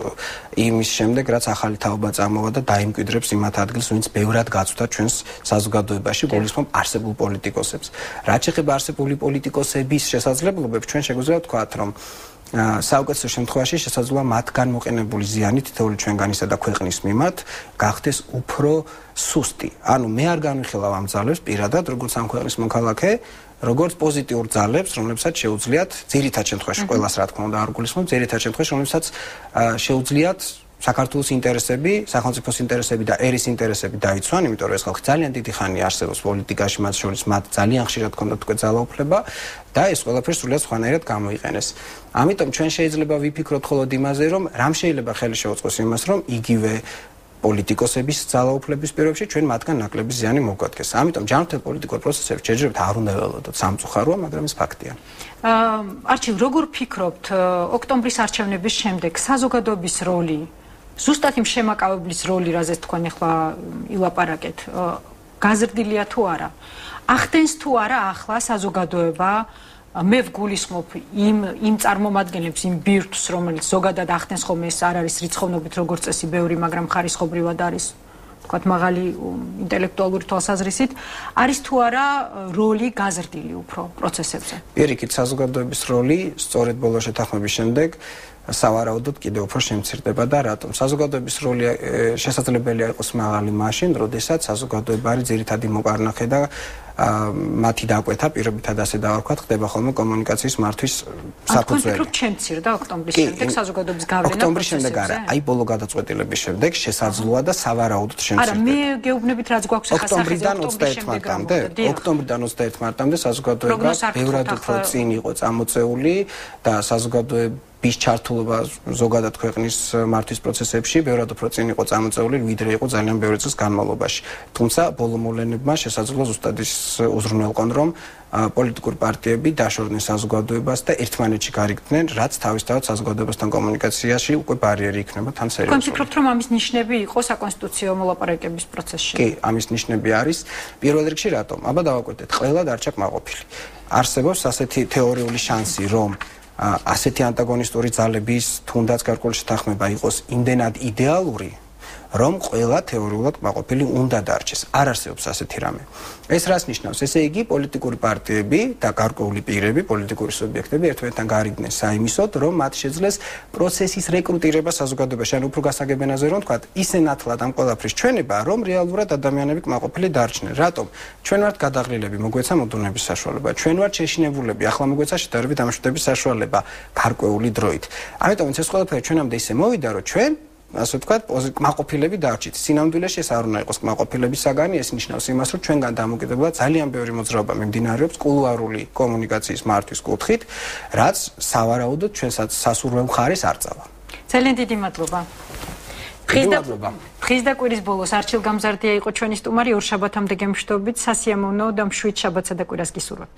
იმის შემდეგ, რაც ახალი თაობა წამოვა და დაიმკვიდრებს იმათ ადგილს, ვინც ბევრად გაწვდა ჩვენს საზოგადოებაში, გულისხმობ არსებულ პოლიტიკოსებს. რაც შეეხება არსებული პოლიტიკოსების შესაძლებლობებს, ჩვენ შეგვიძლია ვთქვათ, რომ საუკეთესო შემთხვევაში შესაძლოა მათგან მოყენებული ზიანი თითოეული ჩვენგანისა და ქვეყნის მიმართ გახდეს უფრო სუსტი. ანუ მე არ განვიხილავ ამ ძალებს პირადად, როგორც ამ ქვეყნის მოქალაქე, როგორც პოზიტიურ ძალებს, რომლებსაც შეუძლიათ ძირითად შემთხვევაში ყველას რა თქმა უნდა არ გულისხმობ, ძირითად შემთხვევაში რომლებსაც შეუძლიათ საქართველოს ინტერესები, სახელმწიფოს ინტერესები და ერის ინტერესები დაიცვან, იმიტომ რომ ეს ხალხი ძალიან დიდი ხანია არსებობს პოლიტიკაში, მათ შორის მათ ძალიან ხშირად ჰქონდათ უკვე ძალაუფლება და ეს ყველაფერი სრულიად სხვანაირად გამოიყენეს. ამიტომ ჩვენ შეიძლება ვიფიქროთ მხოლოდ იმაზე, რომ რამ შეიძლება ხელი შეუწყოს იმას, რომ იგივე პოლიტიკოსების ძალაუფლების პირობებში ჩვენ მათგან ნაკლები ზიანი მოგვადგეს. ამიტომ ჯამთელ პოლიტიკურ პროცესებს ჯერჯერობით არ უნდა ველოდოთ, სამწუხაროა, მაგრამ ეს ფაქტია. არჩილ, როგორ ფიქრობთ, ოქტომბრის არჩევნების შემდეგ საზოგადოების როლი, ზუსტად იმ შემაკავებლის როლი, რაზეც თქვენ ახლა ილაპარაკეთ, გაზრდილია თუ არა? ახდენს თუ არა ახლა საზოგადოება მე ვგულისხმობ იმ წარმომადგენლებს, იმ ბირთვს, რომელიც ზოგადად ახდენს ხოლმე, ეს არ არის რიცხოვნობით როგორც წესი ბევრი, მაგრამ ხარისხობრივად არის, თქვათ მაღალი ინტელექტუალური თვალსაზრისით, არის თუ არა როლი გაზრდილი უფრო პროცესებზე? პირიქით, საზოგადოების როლი სწორედ ბოლო შეთანხმების შემდეგ სავარაუდოდ კიდევ უფრო შემცირდება და რატომ? საზოგადოების როლი შესაძლებელია იყოს მაღალი მაშინ, როდესაც საზოგადოება არის ძირითადი მოკარნახე და მათი დაკვეთა პირობითად ასე დავარქვათ, ხდება ხოლმე კომუნიკაციის მართვის საფუძველი. თქვენ ფიქრობთ შემცირდა ოქტომბრის შემდეგ საზოგადოების გავლენა? ოქტომბრის შემდეგ არა, აი ბოლო გადაწყვეტილების შემდეგ შესაძლოა და სავარაუდოდ შემცირდა. არა, მე გეუბნებით რაც გვაქვს ახლა ოქტომბრიდან 21 მარტამდე, ოქტომბრიდან 21 მარტამდე საზოგადოება ბევრად უფრო წინ იყო წამოწეული და საზოგადოების ტიპის ჩართულობა ზოგადად ქვეყნის მართვის პროცესებში ბევრად უფრო წინ იყო წამოწეული, ვიდრე იყო ძალიან ბევრი წლის განმავლობაში. თუმცა ბოლო მოვლენებმა შესაძლოა ზუსტად ის უზრუნველყონ, რომ პოლიტიკურ პარტიები დაშორდნენ საზოგადოებას და ერთმანეთში გარიგდნენ, რაც თავისთავად საზოგადოებასთან კომუნიკაციაში უკვე ბარიერი იქნება თან სერიოზული. თქვენ ფიქრობთ, რომ ამის ნიშნები იყო საკონსტიტუციო მოლაპარაკების პროცესში? კი, ამის ნიშნები არის. პირველ რიგში რატომ? აბა დავაკვირდეთ, ყველა დარჩა კმაყოფილი. არსებობს ასეთი თეორიული შანსი, რომ ასეთი ანტაგონისტური ძალების თუნდაც გარკვეული შეთანხმება იყოს იმდენად იდეალური, რომ ყველა თეორიულად კმაყოფილი უნდა დარჩეს. არ არსებობს ასეთი რამე. ეს რას ნიშნავს? ესე იგი, პოლიტიკური პარტიები და გარკვეული პირები, პოლიტიკური სუბიექტები ერთმანეთთან გარიგდნენ საიმისოდ, რომ მათ შეძლეს პროცესის რეკრუტირება საზოგადოებაში, ან უფრო გასაგებენაზე რომ ვთქვათ, ისე ნათლად ამ ყველაფრის ჩვენება, რომ რეალურად ადამიანები კმაყოფილი დარჩნენ. რატომ? ჩვენ ვართ გადაღლილები, მოგვეცა მოდუნების საშუალება, ჩვენ ვართ შეშინებულები, ახლა მოგვეცა შედარებით დამშვიდების საშუალება გარკვეული დროით. ამიტომ ეს ყველაფერი ჩვენამდე ისე მოვიდა, რომ ჩვენ ასე ვთქვათ, კმაყოფილები დარჩით. სინამდვილეში ეს არ უნდა იყოს კმაყოფილების საგანი, ეს ნიშნავს იმას, რომ ჩვენგან დამოკიდებლად ძალიან ბევრი მოძრაობა მიმდინარეობს კულუარული კომუნიკაციის მართვის კუთხით, რაც სავარაუდოდ ჩვენსაც სასურველ მხარეს არ წავა. ძალიან დიდი მადლობა. დღის და კვირის ბოლოს არჩილ გამზარდია იყო ჩვენი სტუმარი, ორ შაბათამდე გემშვიდობით, სასიამოვნო და მშვიდ შაბათსა და კვირას გისურვებთ.